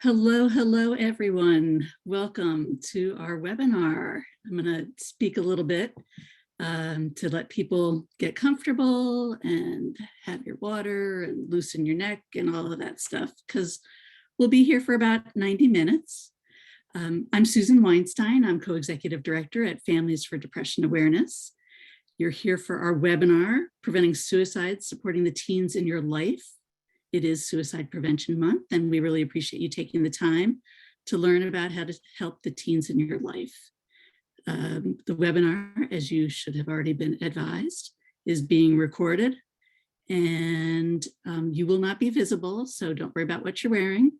Hello, everyone. Welcome to our webinar. I'm going to speak a little bit to let people get comfortable and have your water and loosen your neck and all of that stuff, because we'll be here for about 90 minutes. I'm Susan Weinstein. I'm co-executive director at Families for Depression Awareness. You're here for our webinar, Preventing Suicide, Supporting the Teens in Your Life. It is Suicide Prevention Month, and we really appreciate you taking the time to learn about how to help the teens in your life. The webinar, as you should have already been advised, is being recorded, and you will not be visible, so don't worry about what you're wearing.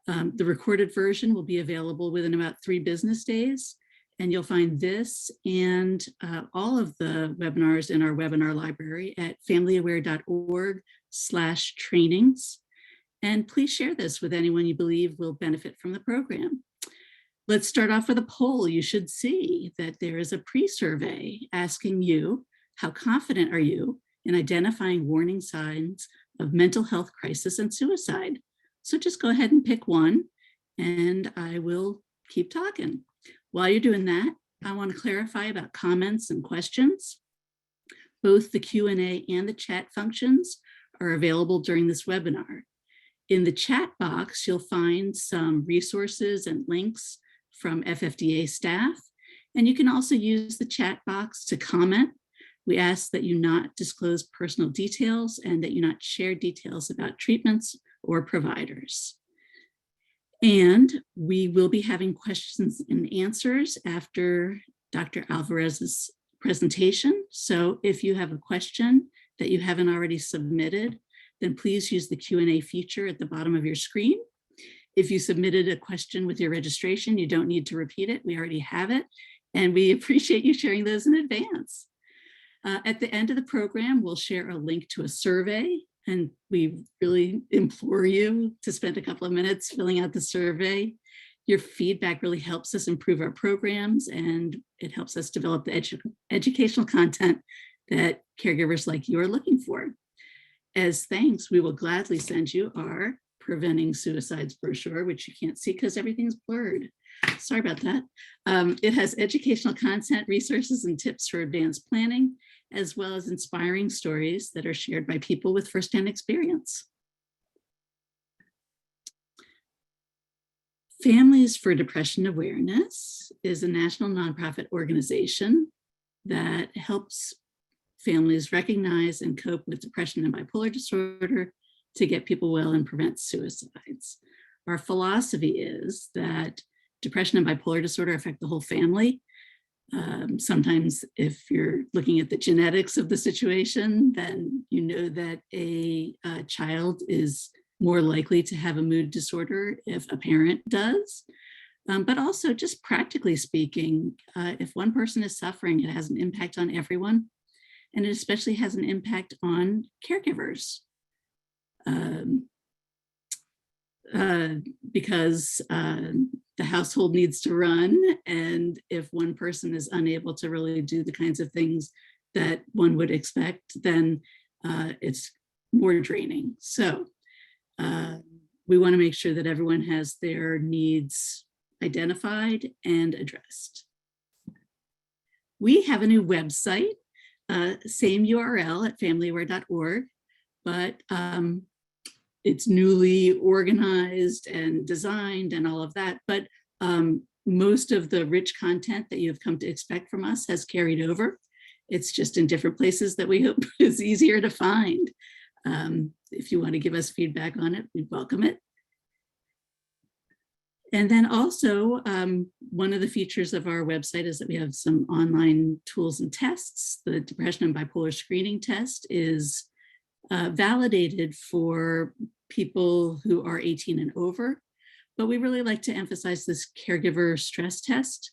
The recorded version will be available within about 3 business days, and you'll find this and all of the webinars in our webinar library at familyaware.org/trainings. And please share this with anyone you believe will benefit from the program. Let's start off with a poll. You should see that there is a pre-survey asking you, how confident are you in identifying warning signs of mental health crisis and suicide? So just go ahead and pick one, and I will keep talking. While you're doing that, I want to clarify about comments and questions. Both the Q&A and the chat functions are available during this webinar. In the chat box, you'll find some resources and links from FFDA staff, and you can also use the chat box to comment. We ask that you not disclose personal details and that you not share details about treatments or providers. And we will be having questions and answers after Dr. Alvarez's presentation. So if you have a question that you haven't already submitted, then please use the Q&A feature at the bottom of your screen. If you submitted a question with your registration, you don't need to repeat it. We already have it, and we appreciate you sharing those in advance. At the end of the program, we'll share a link to a survey, and we really implore you to spend a couple of minutes filling out the survey. Your feedback really helps us improve our programs, and it helps us develop the educational content that caregivers like you are looking for. As thanks, we will gladly send you our Preventing Suicides brochure, which you can't see because everything's blurred. Sorry about that. It has educational content, resources, and tips for advanced planning, as well as inspiring stories that are shared by people with firsthand experience. Families for Depression Awareness is a national nonprofit organization that helps families recognize and cope with depression and bipolar disorder to get people well and prevent suicides. Our philosophy is that depression and bipolar disorder affect the whole family. Sometimes if you're looking at the genetics of the situation, then you know that a child is more likely to have a mood disorder if a parent does. But also, just practically speaking, if one person is suffering, it has an impact on everyone, and it especially has an impact on caregivers. Because the household needs to run, and if one person is unable to really do the kinds of things that one would expect, then it's more draining. So we want to make sure that everyone has their needs identified and addressed. We have a new website, same URL at familyaware.org, but it's newly organized and designed and all of that, but most of the rich content that you've come to expect from us has carried over. It's just in different places that we hope is easier to find. If you want to give us feedback on it, we'd welcome it. And then also, one of the features of our website is that we have some online tools and tests. The depression and bipolar screening test is validated for people who are 18 and over, but we really like to emphasize this caregiver stress test.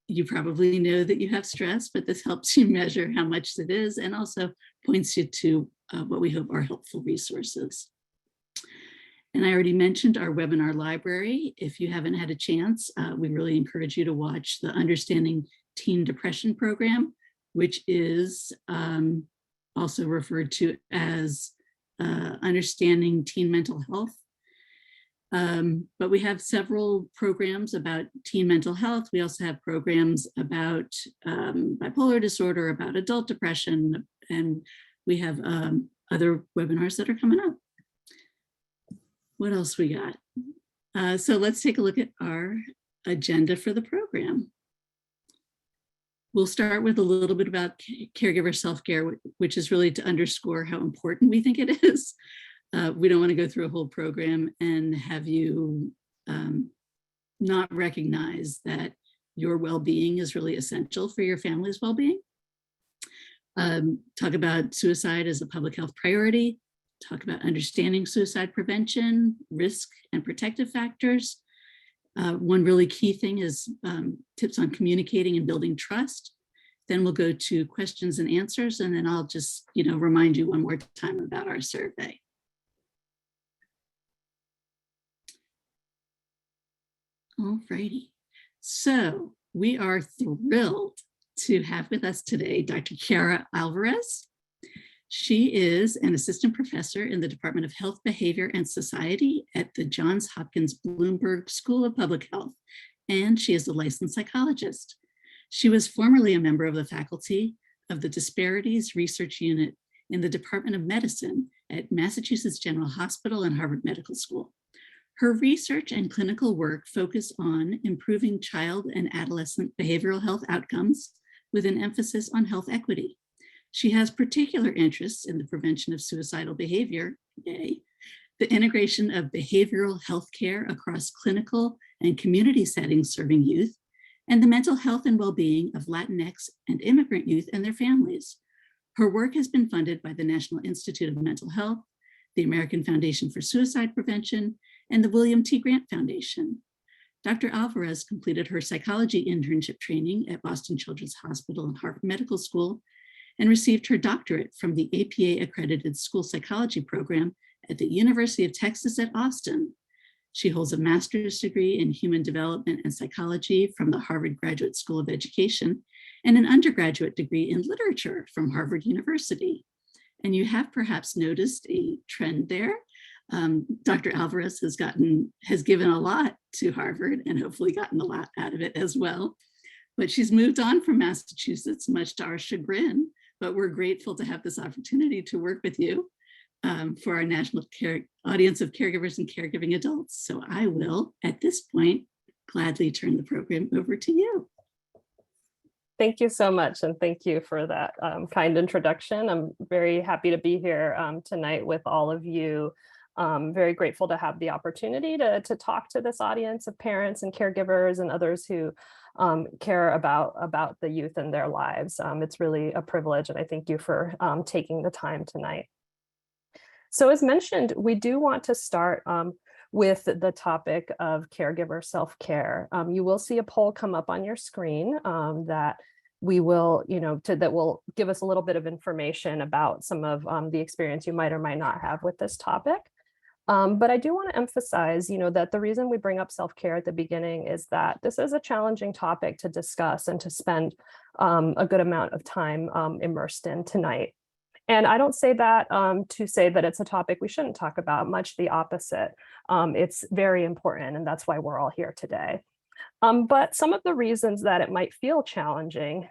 You probably know that you have stress, but this helps you measure how much it is and also points you to what we hope are helpful resources. And I already mentioned our webinar library. If you haven't had a chance, we really encourage you to watch the Understanding Teen Depression program, which is also referred to as Understanding Teen Mental Health. But we have several programs about teen mental health. We also have programs about bipolar disorder, about adult depression, and we have other webinars that are coming up. What else we got? So let's take a look at our agenda for the program. We'll start with a little bit about caregiver self-care, which is really to underscore how important we think it is. We don't want to go through a whole program and have you not recognize that your well-being is really essential for your family's well-being. Talk about suicide as a public health priority, talk about understanding suicide prevention, risk and protective factors. One really key thing is tips on communicating and building trust. Then we'll go to questions and answers, and then I'll just remind you one more time about our survey. All righty. So we are thrilled to have with us today Dr. Kiara Alvarez. She is an assistant professor in the Department of Health, Behavior, and Society at the Johns Hopkins Bloomberg School of Public Health, and she is a licensed psychologist. She was formerly a member of the faculty of the Disparities Research Unit in the Department of Medicine at Massachusetts General Hospital and Harvard Medical School. Her research and clinical work focus on improving child and adolescent behavioral health outcomes with an emphasis on health equity. She has particular interests in the prevention of suicidal behavior, the integration of behavioral health care across clinical and community settings serving youth, and the mental health and well-being of Latinx and immigrant youth and their families. Her work has been funded by the National Institute of Mental Health, the American Foundation for Suicide Prevention, and the William T. Grant Foundation. Dr. Alvarez completed her psychology internship training at Boston Children's Hospital and Harvard Medical School and received her doctorate from the APA accredited school psychology program at the University of Texas at Austin. She holds a master's degree in human development and psychology from the Harvard Graduate School of Education and an undergraduate degree in literature from Harvard University. And you have perhaps noticed a trend there. Dr. Alvarez has given a lot to Harvard and hopefully gotten a lot out of it as well. But she's moved on from Massachusetts, much to our chagrin, but we're grateful to have this opportunity to work with you for our national audience of caregivers and caregiving adults. So I will, at this point, gladly turn the program over to you. Thank you so much, and thank you for that kind introduction. I'm very happy to be here tonight with all of you. Very grateful to have the opportunity to talk to this audience of parents and caregivers and others who care about the youth and their lives. It's really a privilege, and I thank you for taking the time tonight. So as mentioned, we do want to start with the topic of caregiver self-care. You will see a poll come up on your screen that we will, that will give us a little bit of information about some of the experience you might or might not have with this topic. But I do want to emphasize, that the reason we bring up self-care at the beginning is that this is a challenging topic to discuss and to spend a good amount of time immersed in tonight. And I don't say that to say that it's a topic we shouldn't talk about, much the opposite. It's very important, and that's why we're all here today. But some of the reasons that it might feel challenging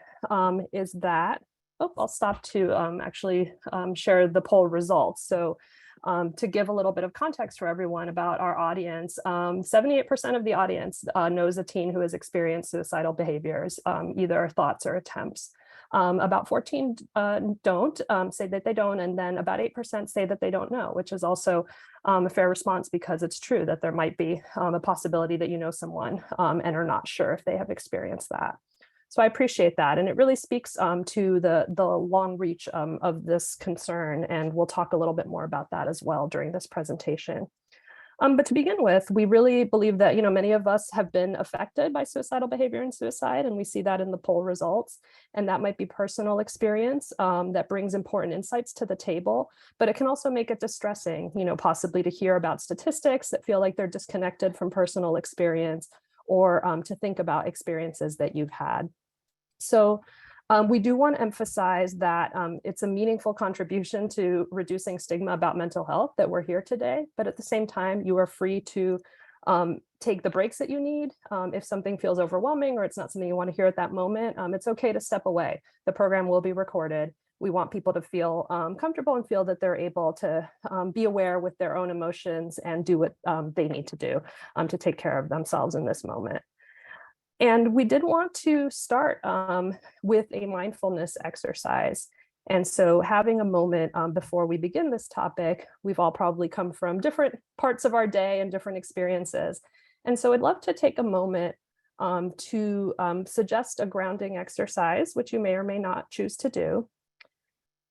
is that, I'll stop to actually share the poll results. So to give a little bit of context for everyone about our audience, 78% of the audience knows a teen who has experienced suicidal behaviors, either thoughts or attempts. About 14 don't say that they don't, and then about 8% say that they don't know, which is also a fair response because it's true that there might be a possibility that you know someone and are not sure if they have experienced that. So I appreciate that, and it really speaks to the long reach of this concern, and we'll talk a little bit more about that as well during this presentation. But to begin with, we really believe that many of us have been affected by suicidal behavior and suicide, and we see that in the poll results. And that might be personal experience that brings important insights to the table, but it can also make it distressing, possibly to hear about statistics that feel like they're disconnected from personal experience, or to think about experiences that you've had. So we do want to emphasize that it's a meaningful contribution to reducing stigma about mental health that we're here today, but at the same time, you are free to Take the breaks that you need. If something feels overwhelming or it's not something you want to hear at that moment, it's okay to step away. The program will be recorded. We want people to feel comfortable and feel that they're able to be aware with their own emotions and do what they need to do to take care of themselves in this moment. And we did want to start with a mindfulness exercise. And so having a moment before we begin this topic, we've all probably come from different parts of our day and different experiences. And so I'd love to take a moment to suggest a grounding exercise, which you may or may not choose to do.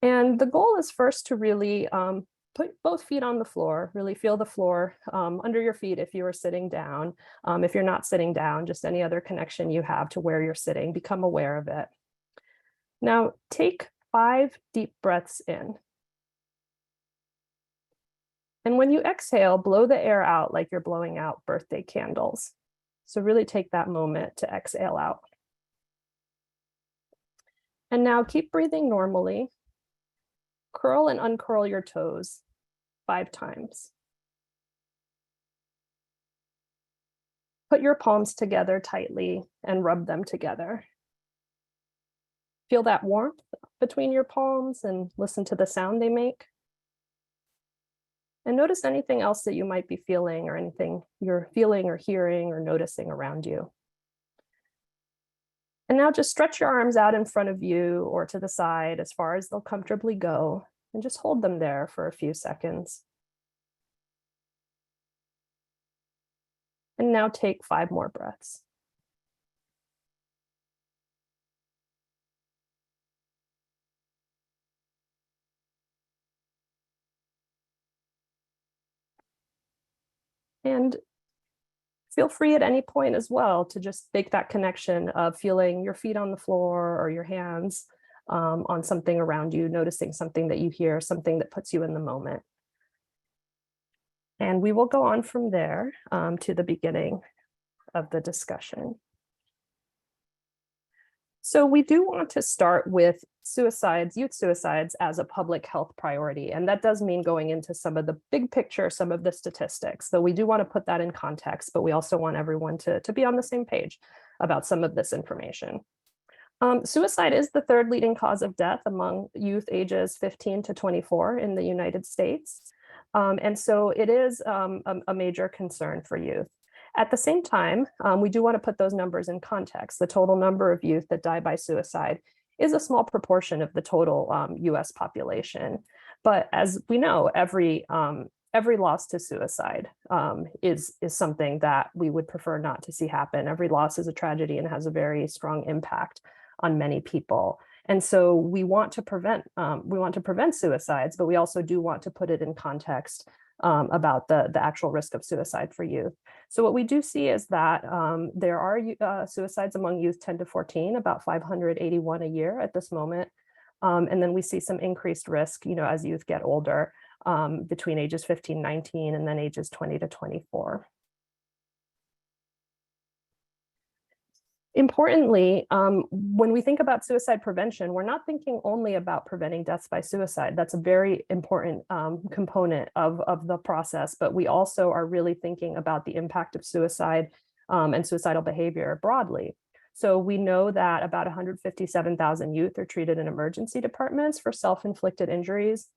And the goal is first to really put both feet on the floor, really feel the floor under your feet if you are sitting down. If you're not sitting down, just any other connection you have to where you're sitting, become aware of it. Now take 5 deep breaths in. And when you exhale, blow the air out like you're blowing out birthday candles. So really take that moment to exhale out. And now keep breathing normally. Curl and uncurl your toes 5 times. Put your palms together tightly and rub them together. Feel that warmth between your palms and listen to the sound they make. And notice anything else that you might be feeling or anything you're feeling or hearing or noticing around you. And now just stretch your arms out in front of you or to the side as far as they'll comfortably go, and just hold them there for a few seconds. And now take 5 more breaths. And feel free at any point as well to just make that connection of feeling your feet on the floor or your hands on something around you, noticing something that you hear, something that puts you in the moment. And we will go on from there to the beginning of the discussion. So we do want to start with suicides, youth suicides, as a public health priority. And that does mean going into some of the big picture, some of the statistics. So we do want to put that in context, but we also want everyone to be on the same page about some of this information. Suicide is the 3rd leading cause of death among youth ages 15 to 24 in the United States. And so it is a major concern for youth. At the same time, we do want to put those numbers in context. The total number of youth that die by suicide is a small proportion of the total US population. But as we know, every loss to suicide is something that we would prefer not to see happen. Every loss is a tragedy and has a very strong impact on many people. And so we want to prevent suicides, but we also do want to put it in context about the actual risk of suicide for youth. So what we do see is that there are suicides among youth 10 to 14, about 581 a year at this moment. And then we see some increased risk, as youth get older, between ages 15, 19, and then ages 20 to 24. Importantly, when we think about suicide prevention, we're not thinking only about preventing deaths by suicide. That's a very important component of the process, but we also are really thinking about the impact of suicide and suicidal behavior broadly. So we know that about 157,000 youth are treated in emergency departments for self-inflicted injuries.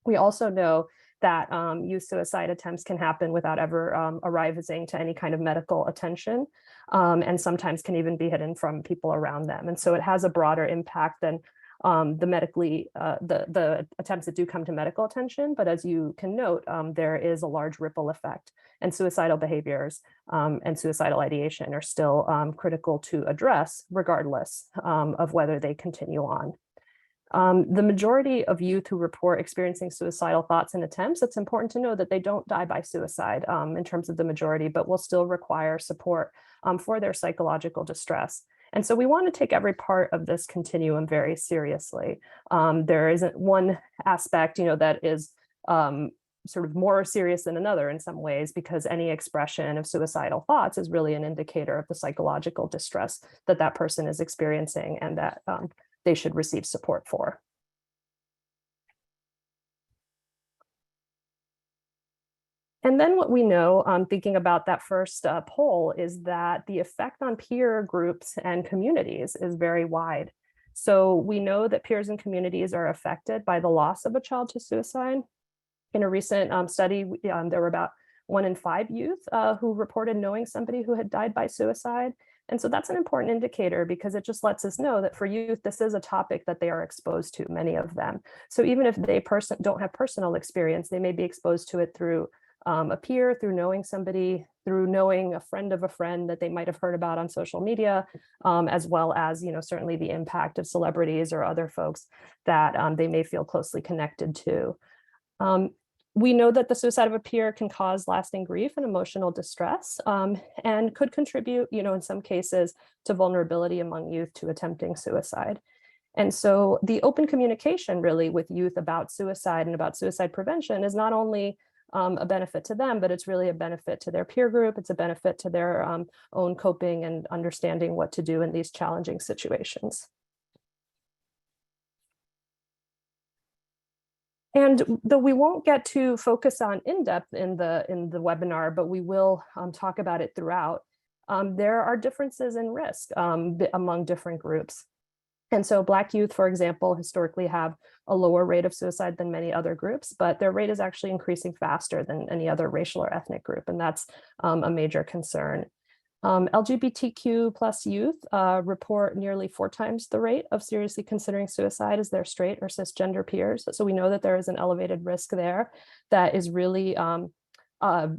We also know that youth suicide attempts can happen without ever arriving to any kind of medical attention, and sometimes can even be hidden from people around them. And so it has a broader impact than the attempts that do come to medical attention. But as you can note, there is a large ripple effect, and suicidal behaviors and suicidal ideation are still critical to address, regardless of whether they continue on. The majority of youth who report experiencing suicidal thoughts and attempts, it's important to know that they don't die by suicide in terms of the majority, but will still require support for their psychological distress. And so we want to take every part of this continuum very seriously. There isn't one aspect, that is sort of more serious than another in some ways, because any expression of suicidal thoughts is really an indicator of the psychological distress that that person is experiencing, and that they should receive support for. And then what we know, thinking about that first poll, is that the effect on peer groups and communities is very wide. So we know that peers and communities are affected by the loss of a child to suicide. In a recent study, there were about 1 in 5 youth who reported knowing somebody who had died by suicide. And so that's an important indicator because it just lets us know that for youth, this is a topic that they are exposed to, many of them. So even if they don't have personal experience, they may be exposed to it through a peer, through knowing somebody, through knowing a friend of a friend that they might have heard about on social media, as well as, certainly the impact of celebrities or other folks that they may feel closely connected to. We know that the suicide of a peer can cause lasting grief and emotional distress, and could contribute, in some cases, to vulnerability among youth to attempting suicide. And so the open communication really with youth about suicide and about suicide prevention is not only a benefit to them, but it's really a benefit to their peer group. It's a benefit to their own coping and understanding what to do in these challenging situations. And though we won't get to focus on in-depth in the webinar, but we will talk about it throughout, there are differences in risk among different groups. And so Black youth, for example, historically have a lower rate of suicide than many other groups, but their rate is actually increasing faster than any other racial or ethnic group, and that's a major concern. LGBTQ plus youth report nearly 4 times the rate of seriously considering suicide as their straight or cisgender peers. So we know that there is an elevated risk there that is really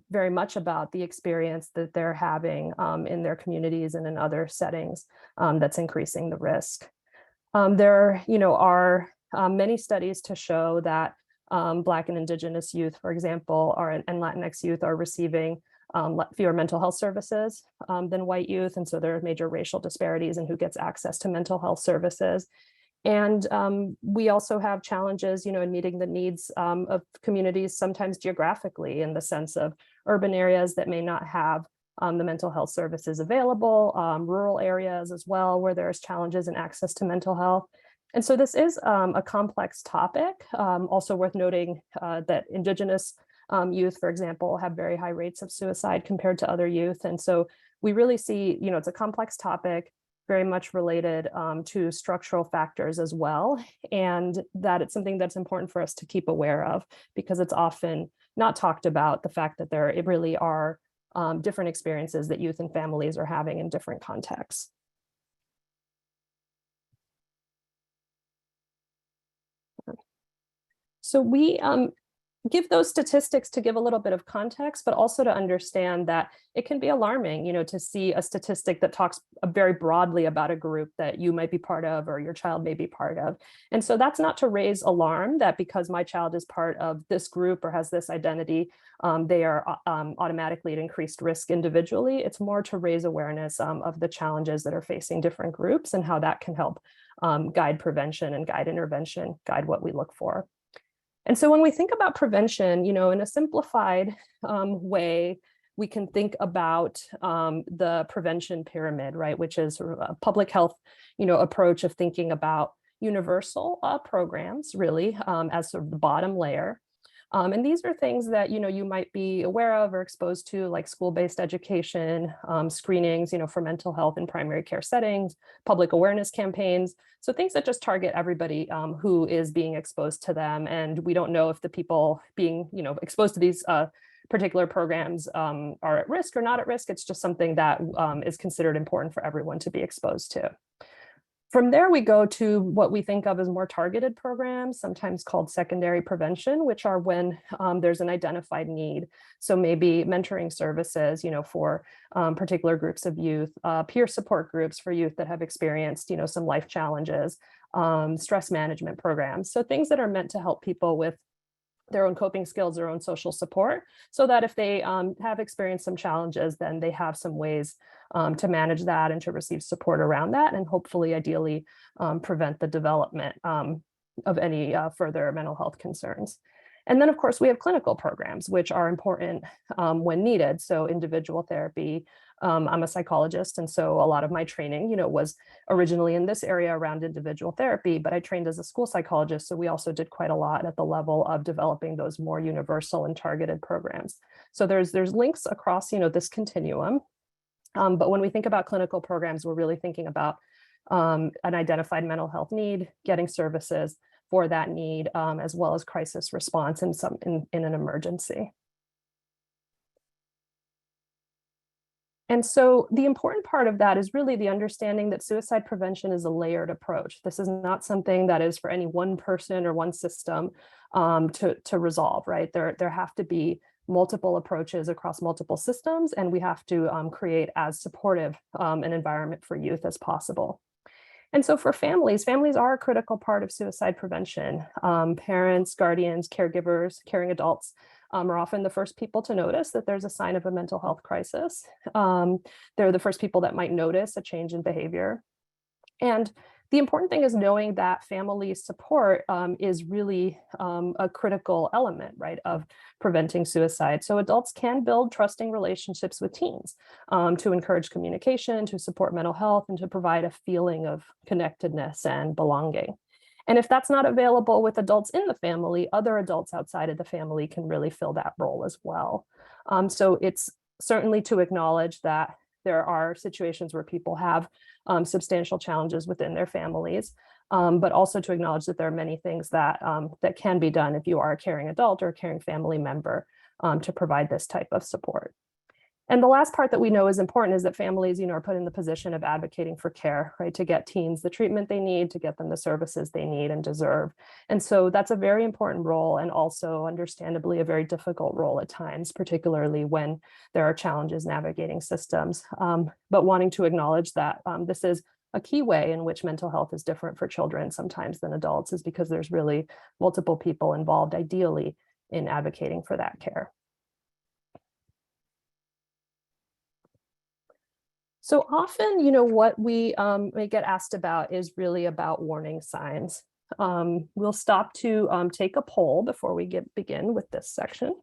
very much about the experience that they're having in their communities and in other settings that's increasing the risk. There are many studies to show that Black and Indigenous youth, for example, and Latinx youth are receiving fewer mental health services than white youth. And so there are major racial disparities in who gets access to mental health services. And we also have challenges, in meeting the needs of communities, sometimes geographically, in the sense of urban areas that may not have the mental health services available, rural areas as well, where there's challenges in access to mental health. And so this is a complex topic. Also worth noting that Indigenous youth, for example, have very high rates of suicide compared to other youth. And so we really see, it's a complex topic, very much related to structural factors as well. And that it's something that's important for us to keep aware of, because it's often not talked about, the fact that there really are different experiences that youth and families are having in different contexts. So we give those statistics to give a little bit of context, but also to understand that it can be alarming, to see a statistic that talks very broadly about a group that you might be part of or your child may be part of. And so that's not to raise alarm that because my child is part of this group or has this identity, they are automatically at increased risk individually. It's more to raise awareness of the challenges that are facing different groups and how that can help guide prevention and guide intervention, guide what we look for. And so when we think about prevention, in a simplified way, we can think about the prevention pyramid, right, which is sort of a public health, approach of thinking about universal programs, really, as sort of the bottom layer. And these are things that, you might be aware of or exposed to, like school-based education, screenings, for mental health in primary care settings, public awareness campaigns. So things that just target everybody who is being exposed to them. And we don't know if the people being, exposed to these particular programs are at risk or not at risk. It's just something that is considered important for everyone to be exposed to. From there, we go to what we think of as more targeted programs, sometimes called secondary prevention, which are when there's an identified need. So maybe mentoring services, for particular groups of youth, peer support groups for youth that have experienced, some life challenges, stress management programs. So things that are meant to help people with their own coping skills, their own social support, so that if they have experienced some challenges, then they have some ways to manage that and to receive support around that, and hopefully, ideally, prevent the development of any further mental health concerns. And then, of course, we have clinical programs, which are important when needed. So individual therapy, I'm a psychologist, and so a lot of my training, was originally in this area around individual therapy, but I trained as a school psychologist, so we also did quite a lot at the level of developing those more universal and targeted programs. So there's links across, this continuum. But when we think about clinical programs, we're really thinking about an identified mental health need, getting services for that need, as well as crisis response in an emergency. And so the important part of that is really the understanding that suicide prevention is a layered approach. This is not something that is for any one person or one system to resolve, right? There have to be multiple approaches across multiple systems, and we have to create as supportive an environment for youth as possible. And so for families are a critical part of suicide prevention. Parents, guardians, caregivers, caring adults are often the first people to notice that there's a sign of a mental health crisis. They're the first people that might notice a change in behavior. And the important thing is knowing that family support is really a critical element, right, of preventing suicide. So adults can build trusting relationships with teens to encourage communication, to support mental health, and to provide a feeling of connectedness and belonging. And if that's not available with adults in the family, other adults outside of the family can really fill that role as well. So it's certainly to acknowledge that there are situations where people have substantial challenges within their families, but also to acknowledge that there are many things that can be done if you are a caring adult or a caring family member to provide this type of support. And the last part that we know is important is that families, are put in the position of advocating for care, right, to get teens the treatment they need, to get them the services they need and deserve. And so that's a very important role, and also understandably a very difficult role at times, particularly when there are challenges navigating systems. But wanting to acknowledge that this is a key way in which mental health is different for children sometimes than adults is because there's really multiple people involved, ideally, in advocating for that care. So often, what we may get asked about is really about warning signs. We'll stop to take a poll before we begin with this section.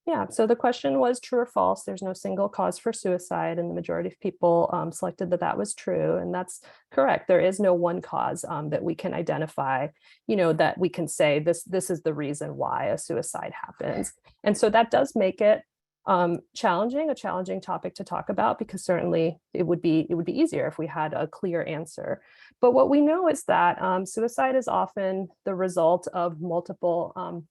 Yeah, so the question was true or false. There's no single cause for suicide, and the majority of people selected that was true, and that's correct. There is no one cause that we can identify, that we can say this is the reason why a suicide happens. And so that does make it a challenging topic to talk about, because certainly it would be easier if we had a clear answer. But what we know is that suicide is often the result of multiple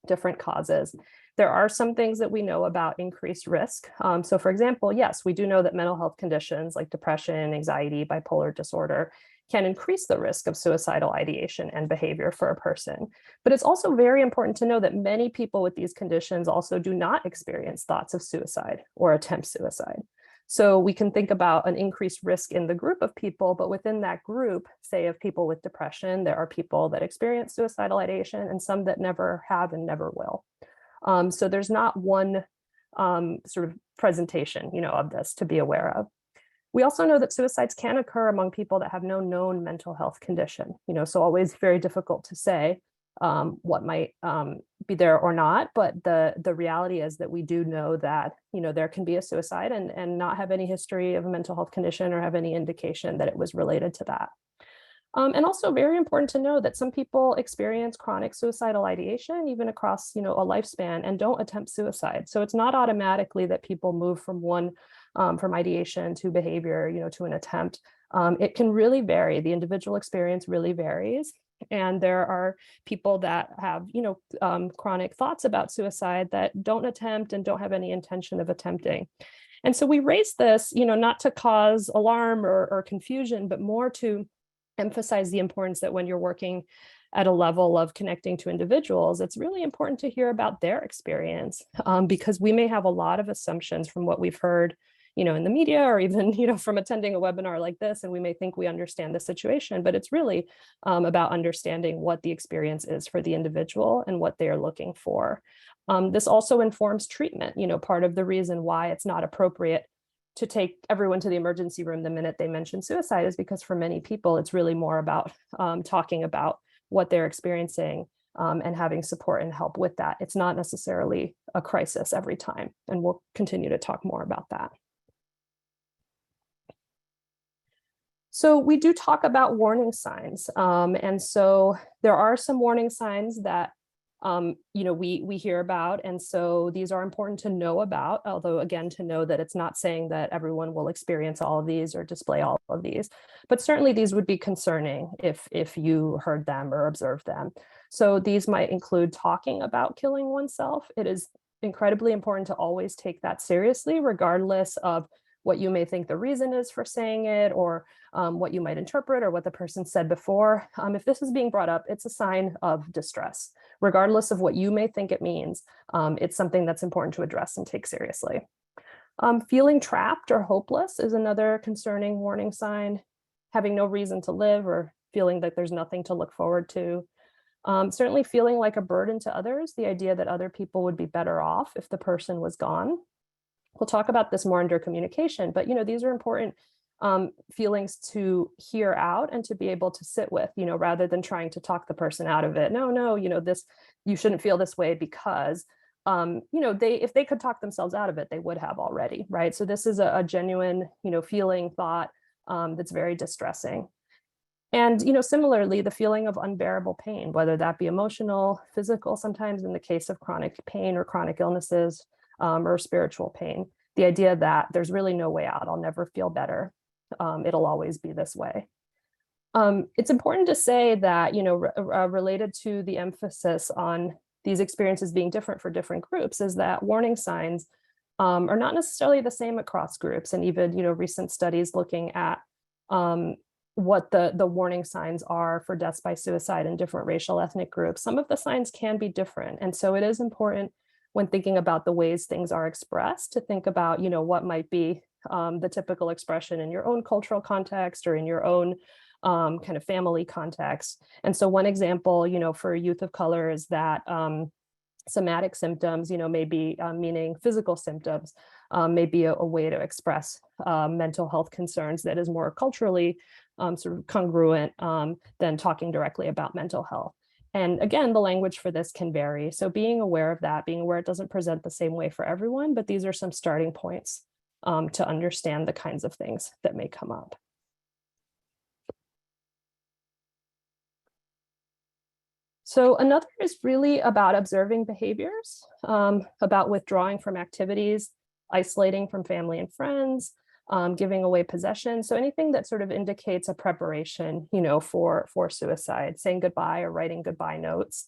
different causes. There are some things that we know about increased risk. So for example, yes, we do know that mental health conditions like depression, anxiety, bipolar disorder can increase the risk of suicidal ideation and behavior for a person. But it's also very important to know that many people with these conditions also do not experience thoughts of suicide or attempt suicide. So we can think about an increased risk in the group of people, but within that group, say of people with depression, there are people that experience suicidal ideation and some that never have and never will. So there's not one sort of presentation, of this to be aware of. We also know that suicides can occur among people that have no known mental health condition, so always very difficult to say what might be there or not. But the reality is that we do know that, there can be a suicide and not have any history of a mental health condition or have any indication that it was related to that. And also very important to know that some people experience chronic suicidal ideation even across, a lifespan and don't attempt suicide. So it's not automatically that people move from from ideation to behavior, to an attempt. It can really vary. The individual experience really varies. And there are people that have, chronic thoughts about suicide that don't attempt and don't have any intention of attempting. And so we raise this, not to cause alarm or confusion, but more to emphasize the importance that when you're working at a level of connecting to individuals, it's really important to hear about their experience, because we may have a lot of assumptions from what we've heard, in the media, or even, from attending a webinar like this, and we may think we understand the situation, but it's really about understanding what the experience is for the individual and what they're looking for. This also informs treatment. Part of the reason why it's not appropriate to take everyone to the emergency room the minute they mention suicide is because for many people, it's really more about talking about what they're experiencing and having support and help with that. It's not necessarily a crisis every time, and we'll continue to talk more about that. So we do talk about warning signs. And so there are some warning signs that we hear about. And so these are important to know about, although again, to know that it's not saying that everyone will experience all of these or display all of these, but certainly these would be concerning if you heard them or observed them. So these might include talking about killing oneself. It is incredibly important to always take that seriously, regardless of what you may think the reason is for saying it, or what you might interpret, or what the person said before. If this is being brought up, it's a sign of distress. Regardless of what you may think it means, it's something that's important to address and take seriously. Feeling trapped or hopeless is another concerning warning sign. Having no reason to live or feeling that there's nothing to look forward to. Certainly feeling like a burden to others, the idea that other people would be better off if the person was gone. We'll talk about this more under communication, but these are important feelings to hear out and to be able to sit with, rather than trying to talk the person out of it. No, this, you shouldn't feel this way because, if they could talk themselves out of it, they would have already, right? So this is a genuine, feeling, thought that's very distressing. And, similarly, the feeling of unbearable pain, whether that be emotional, physical, sometimes in the case of chronic pain or chronic illnesses, or spiritual pain, the idea that there's really no way out, I'll never feel better. It'll always be this way. It's important to say that, related to the emphasis on these experiences being different for different groups, is that warning signs are not necessarily the same across groups. And even, recent studies looking at what the warning signs are for deaths by suicide in different racial ethnic groups, some of the signs can be different. And so it is important when thinking about the ways things are expressed to think about, what might be the typical expression in your own cultural context or in your own kind of family context. And so one example, for youth of color is that somatic symptoms, maybe meaning physical symptoms, may be a way to express mental health concerns that is more culturally sort of congruent than talking directly about mental health. And again, the language for this can vary. So being aware of that, being aware it doesn't present the same way for everyone, but these are some starting points to understand the kinds of things that may come up. So another is really about observing behaviors, about withdrawing from activities, isolating from family and friends, giving away possessions. So anything that sort of indicates a preparation, for suicide, saying goodbye or writing goodbye notes.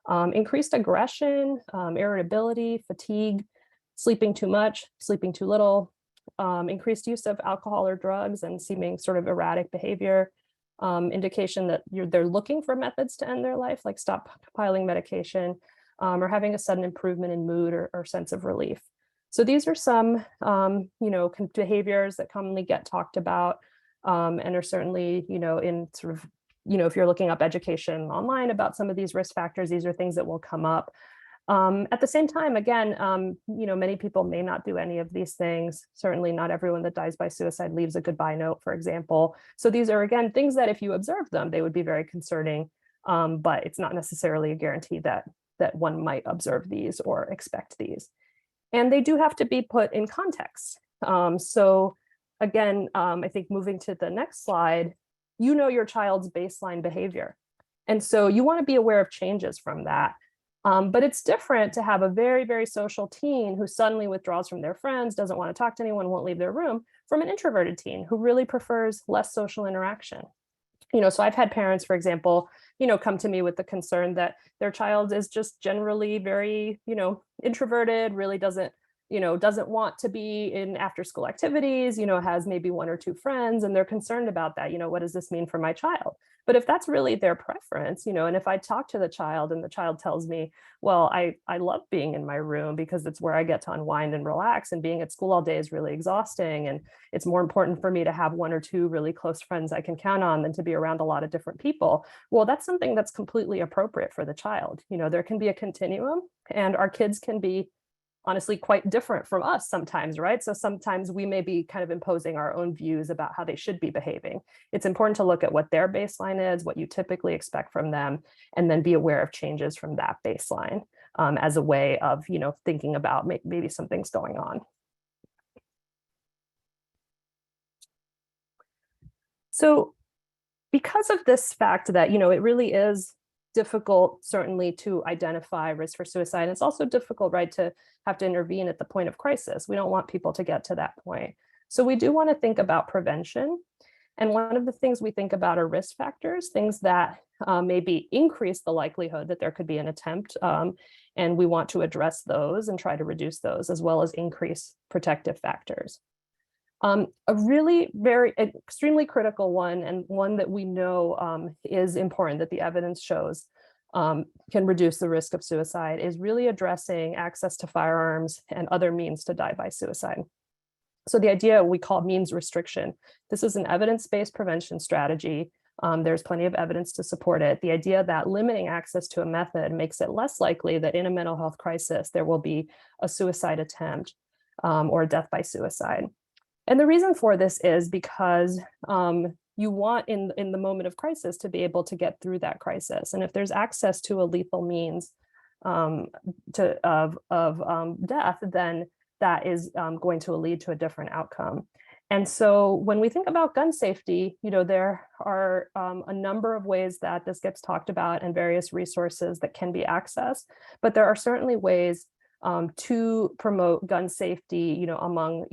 Increased aggression, irritability, fatigue, sleeping too much, sleeping too little, increased use of alcohol or drugs and seeming sort of erratic behavior, indication that they're looking for methods to end their life, like stop piling medication, or having a sudden improvement in mood or sense of relief. So these are some, behaviors that commonly get talked about and are certainly, in sort of, if you're looking up education online about some of these risk factors, these are things that will come up. At the same time, again, many people may not do any of these things. Certainly not everyone that dies by suicide leaves a goodbye note, for example. So these are, again, things that if you observe them, they would be very concerning, but it's not necessarily a guarantee that one might observe these or expect these. And they do have to be put in context. So again, I think moving to the next slide, your child's baseline behavior. And so you want to be aware of changes from that. But it's different to have a very, very social teen who suddenly withdraws from their friends, doesn't want to talk to anyone, won't leave their room, from an introverted teen who really prefers less social interaction. So I've had parents, for example, come to me with the concern that their child is just generally very, introverted, really doesn't, doesn't want to be in after school activities, has maybe one or two friends, and they're concerned about that. What does this mean for my child? But if that's really their preference, and if I talk to the child and the child tells me, well, I love being in my room because it's where I get to unwind and relax, and being at school all day is really exhausting, and it's more important for me to have one or two really close friends I can count on than to be around a lot of different people. Well, that's something that's completely appropriate for the child. There can be a continuum, and our kids can be honestly quite different from us sometimes, right? So sometimes we may be kind of imposing our own views about how they should be behaving. It's important to look at what their baseline is, what you typically expect from them, and then be aware of changes from that baseline as a way of, thinking about maybe something's going on. So because of this fact that, it really is difficult, certainly, to identify risk for suicide. It's also difficult, right, to have to intervene at the point of crisis. We don't want people to get to that point. So we do want to think about prevention. And one of the things we think about are risk factors, things that maybe increase the likelihood that there could be an attempt. And we want to address those and try to reduce those, as well as increase protective factors. A really extremely critical one, and one that we know is important, that the evidence shows can reduce the risk of suicide, is really addressing access to firearms and other means to die by suicide. So the idea we call means restriction. This is an evidence-based prevention strategy. There's plenty of evidence to support it. The idea that limiting access to a method makes it less likely that in a mental health crisis there will be a suicide attempt or a death by suicide. And the reason for this is because you want in the moment of crisis to be able to get through that crisis. And if there's access to a lethal means of death, then that is going to lead to a different outcome. And so when we think about gun safety, there are a number of ways that this gets talked about and various resources that can be accessed, but there are certainly ways to promote gun safety, among,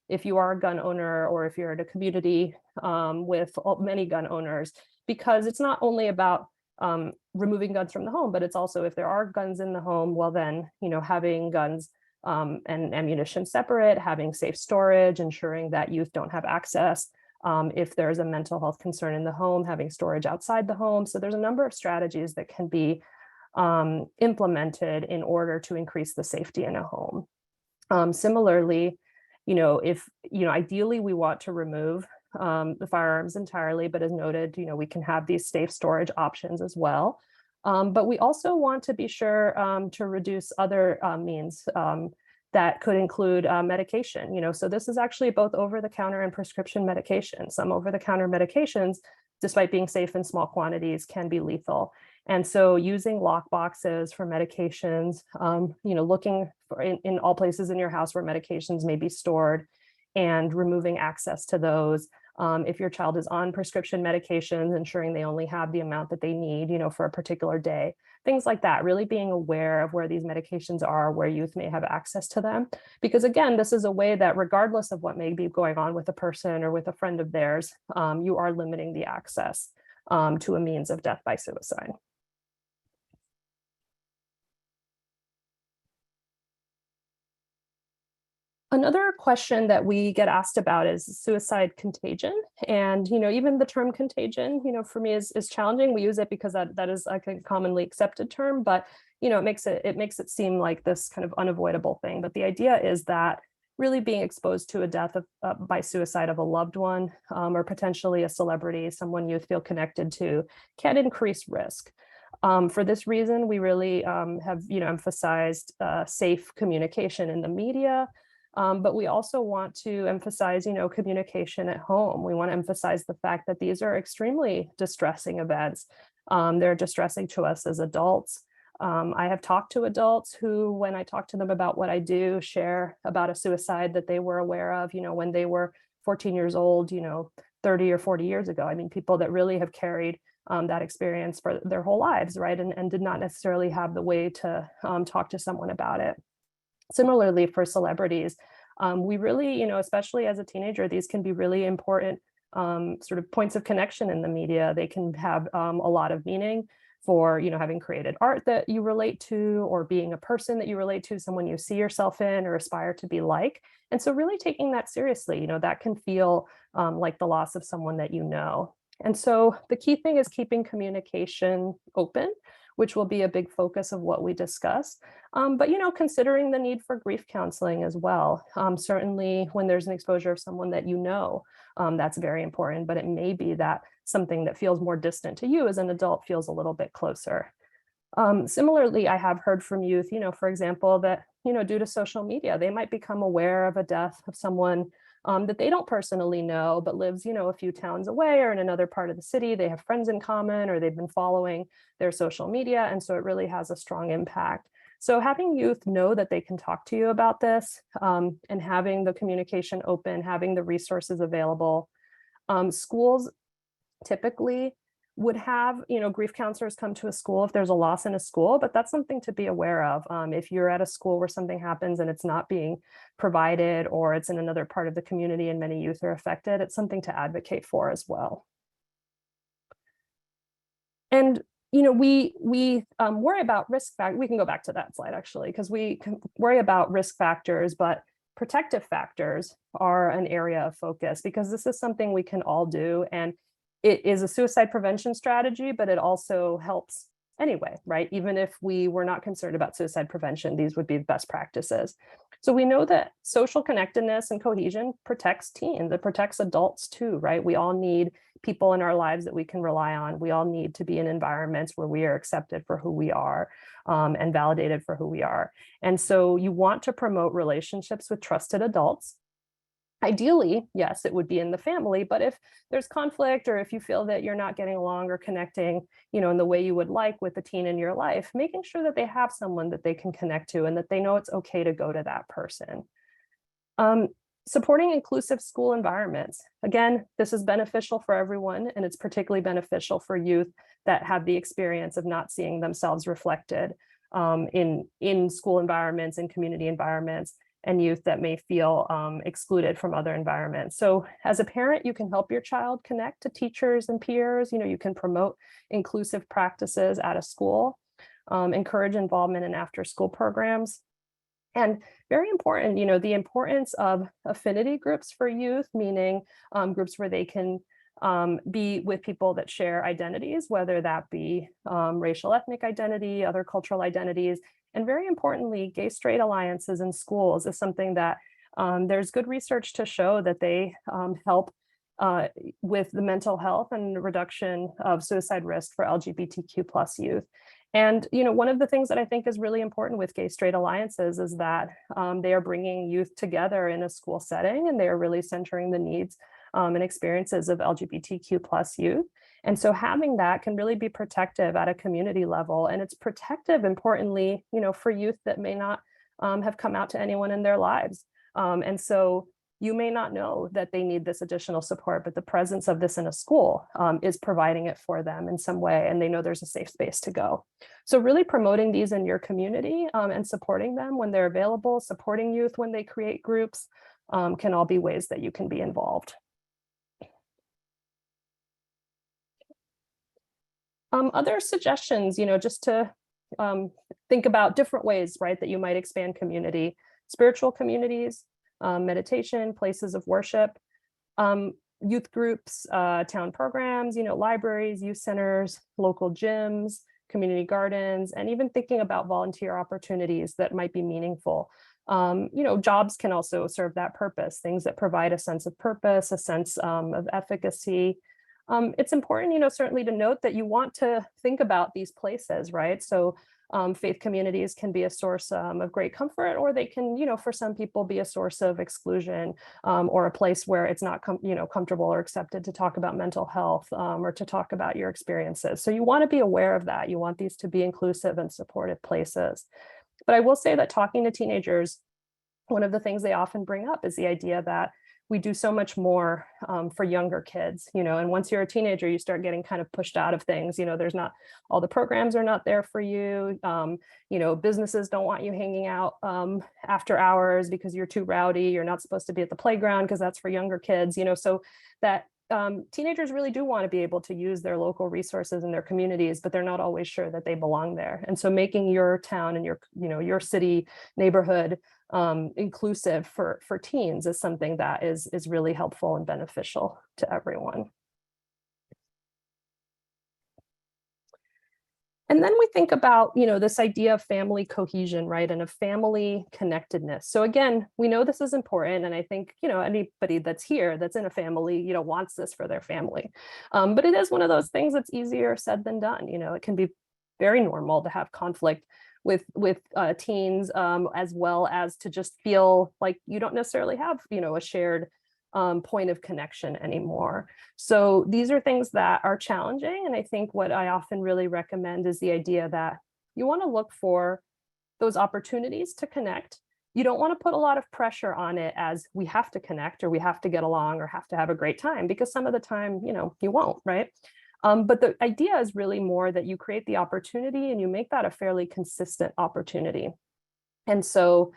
if you are a gun owner or if you're in a community with many gun owners, because it's not only about removing guns from the home, but it's also, if there are guns in the home, well then, having guns and ammunition separate, having safe storage, ensuring that youth don't have access. If there's a mental health concern in the home, having storage outside the home. So there's a number of strategies that can be implemented in order to increase the safety in a home. Similarly, if, ideally we want to remove the firearms entirely, but as noted, we can have these safe storage options as well. But we also want to be sure to reduce other means that could include medication. So this is actually both over-the-counter and prescription medication. Some over-the-counter medications, despite being safe in small quantities, can be lethal. And so using lock boxes for medications, looking for in all places in your house where medications may be stored, and removing access to those. If your child is on prescription medications, ensuring they only have the amount that they need, for a particular day, things like that, really being aware of where these medications are, where youth may have access to them. Because again, this is a way that regardless of what may be going on with a person or with a friend of theirs, you are limiting the access to a means of death by suicide. Another question that we get asked about is suicide contagion. And, even the term contagion, for me is challenging. We use it because that is like a commonly accepted term, but, it makes it seem like this kind of unavoidable thing. But the idea is that really being exposed to a death by suicide of a loved one, or potentially a celebrity, someone you feel connected to, can increase risk. For this reason, we really have, emphasized safe communication in the media. But we also want to emphasize, communication at home. We want to emphasize the fact that these are extremely distressing events. They're distressing to us as adults. I have talked to adults who, when I talk to them about what I do, share about a suicide that they were aware of, when they were 14 years old, 30 or 40 years ago. I mean, people that really have carried that experience for their whole lives, right? And did not necessarily have the way to talk to someone about it. Similarly, for celebrities, we really, especially as a teenager, these can be really important sort of points of connection in the media. They can have a lot of meaning. for, having created art that you relate to, or being a person that you relate to, someone you see yourself in or aspire to be like. And so really taking that seriously, that can feel like the loss of someone that you know. And so the key thing is keeping communication open, which will be a big focus of what we discuss. But, considering the need for grief counseling as well. Certainly when there's an exposure of someone that that's very important, but it may be that something that feels more distant to you as an adult feels a little bit closer. Similarly, I have heard from youth, for example, that, due to social media, they might become aware of a death of someone that they don't personally know, but lives, a few towns away or in another part of the city. They have friends in common, or they've been following their social media. And so it really has a strong impact. So having youth know that they can talk to you about this, and having the communication open, having the resources available. Schools typically would have, grief counselors come to a school if there's a loss in a school, but that's something to be aware of. If you're at a school where something happens and it's not being provided, or it's in another part of the community and many youth are affected, it's something to advocate for as well. And we worry about risk factors. We can go back to that slide actually, because we can worry about risk factors, but protective factors are an area of focus, because this is something we can all do. And it is a suicide prevention strategy, but it also helps anyway, right? Even if we were not concerned about suicide prevention, these would be the best practices. So we know that social connectedness and cohesion protects teens, it protects adults too, right? We all need people in our lives that we can rely on. We all need to be in environments where we are accepted for who we are, and validated for who we are. And so you want to promote relationships with trusted adults. Ideally, yes, it would be in the family, but if there's conflict, or if you feel that you're not getting along or connecting, in the way you would like with the teen in your life, making sure that they have someone that they can connect to and that they know it's okay to go to that person. Supporting inclusive school environments. Again, this is beneficial for everyone, and it's particularly beneficial for youth that have the experience of not seeing themselves reflected in school environments, in community environments, and youth that may feel excluded from other environments. So as a parent, you can help your child connect to teachers and peers. You can promote inclusive practices at a school, encourage involvement in after-school programs. And very important, the importance of affinity groups for youth, meaning groups where they can be with people that share identities, whether that be racial, ethnic identity, other cultural identities. And very importantly, gay-straight alliances in schools is something that there's good research to show that they help with the mental health and reduction of suicide risk for LGBTQ+ youth. And, one of the things that I think is really important with gay-straight alliances is that they are bringing youth together in a school setting, and they are really centering the needs and experiences of LGBTQ+ youth. And so having that can really be protective at a community level. And it's protective, importantly, for youth that may not have come out to anyone in their lives. And so you may not know that they need this additional support, but the presence of this in a school is providing it for them in some way, and they know there's a safe space to go. So really promoting these in your community and supporting them when they're available, supporting youth when they create groups, can all be ways that you can be involved. Other suggestions, just to think about different ways, right, that you might expand community: spiritual communities, meditation, places of worship, youth groups, town programs, libraries, youth centers, local gyms, community gardens, and even thinking about volunteer opportunities that might be meaningful. Jobs can also serve that purpose, things that provide a sense of purpose, a sense of efficacy. It's important, certainly to note that you want to think about these places, right? So faith communities can be a source of great comfort, or they can, for some people, be a source of exclusion, or a place where it's not comfortable or accepted to talk about mental health, or to talk about your experiences. So you want to be aware of that. You want these to be inclusive and supportive places. But I will say that talking to teenagers, one of the things they often bring up is the idea that we do so much more for younger kids, and once you're a teenager, you start getting kind of pushed out of things. There's not, all the programs are not there for you. Businesses don't want you hanging out after hours because you're too rowdy. You're not supposed to be at the playground because that's for younger kids, so that teenagers really do want to be able to use their local resources in their communities, but they're not always sure that they belong there. And so making your town and your city, neighborhood inclusive for teens is something that is really helpful and beneficial to everyone. And then we think about, this idea of family cohesion, right? And of family connectedness. So again, we know this is important. And I think, anybody that's here, that's in a family, wants this for their family. But it is one of those things that's easier said than done. It can be very normal to have conflict with teens, as well as to just feel like you don't necessarily have, a shared point of connection anymore. So these are things that are challenging. And I think what I often really recommend is the idea that you want to look for those opportunities to connect. You don't want to put a lot of pressure on it as we have to connect or we have to get along or have to have a great time, because some of the time, you won't, right? But the idea is really more that you create the opportunity and you make that a fairly consistent opportunity. And so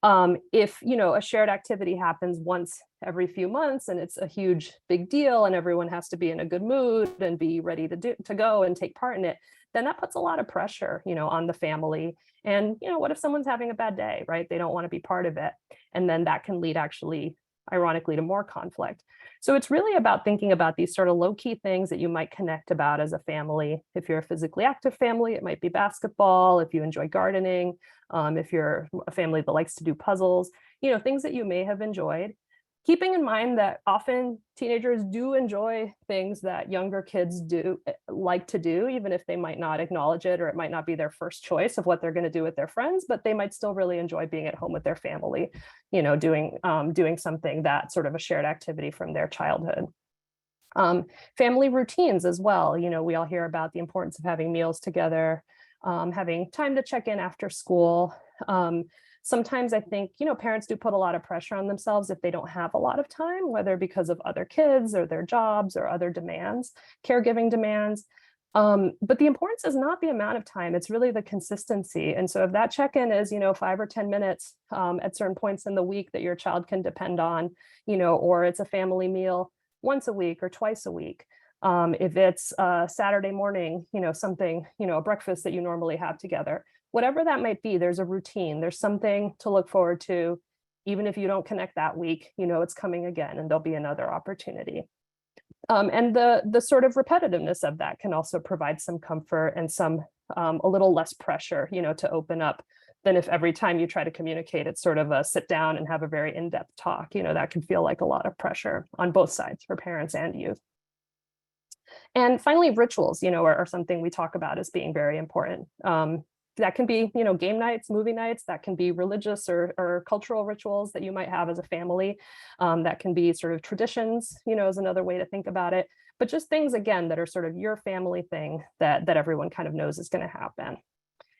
if a shared activity happens once every few months and it's a huge big deal and everyone has to be in a good mood and be ready to go and take part in it, then that puts a lot of pressure on the family. And what if someone's having a bad day, right? They don't want to be part of it, and then that can lead, actually, ironically, to more conflict. So it's really about thinking about these sort of low-key things that you might connect about as a family. If you're a physically active family, it might be basketball. If you enjoy gardening, if you're a family that likes to do puzzles, things that you may have enjoyed. Keeping in mind that often teenagers do enjoy things that younger kids like to do, even if they might not acknowledge it, or it might not be their first choice of what they're going to do with their friends, but they might still really enjoy being at home with their family, doing something that sort of a shared activity from their childhood. Family routines as well. We all hear about the importance of having meals together, having time to check in after school. Sometimes I think, parents do put a lot of pressure on themselves if they don't have a lot of time, whether because of other kids or their jobs or other demands, caregiving demands. But the importance is not the amount of time, it's really the consistency. And so if that check-in is, 5 or 10 minutes at certain points in the week that your child can depend on, or it's a family meal once a week or twice a week. If it's Saturday morning, something, a breakfast that you normally have together, whatever that might be, there's a routine, there's something to look forward to. Even if you don't connect that week, it's coming again and there'll be another opportunity. And the sort of repetitiveness of that can also provide some comfort and some a little less pressure, to open up than if every time you try to communicate, it's sort of a sit down and have a very in-depth talk. That can feel like a lot of pressure on both sides, for parents and youth. And finally, rituals, are something we talk about as being very important. That can be, game nights, movie nights, that can be religious or cultural rituals that you might have as a family. That can be sort of traditions, is another way to think about it. But just things, again, that are sort of your family thing that everyone kind of knows is going to happen.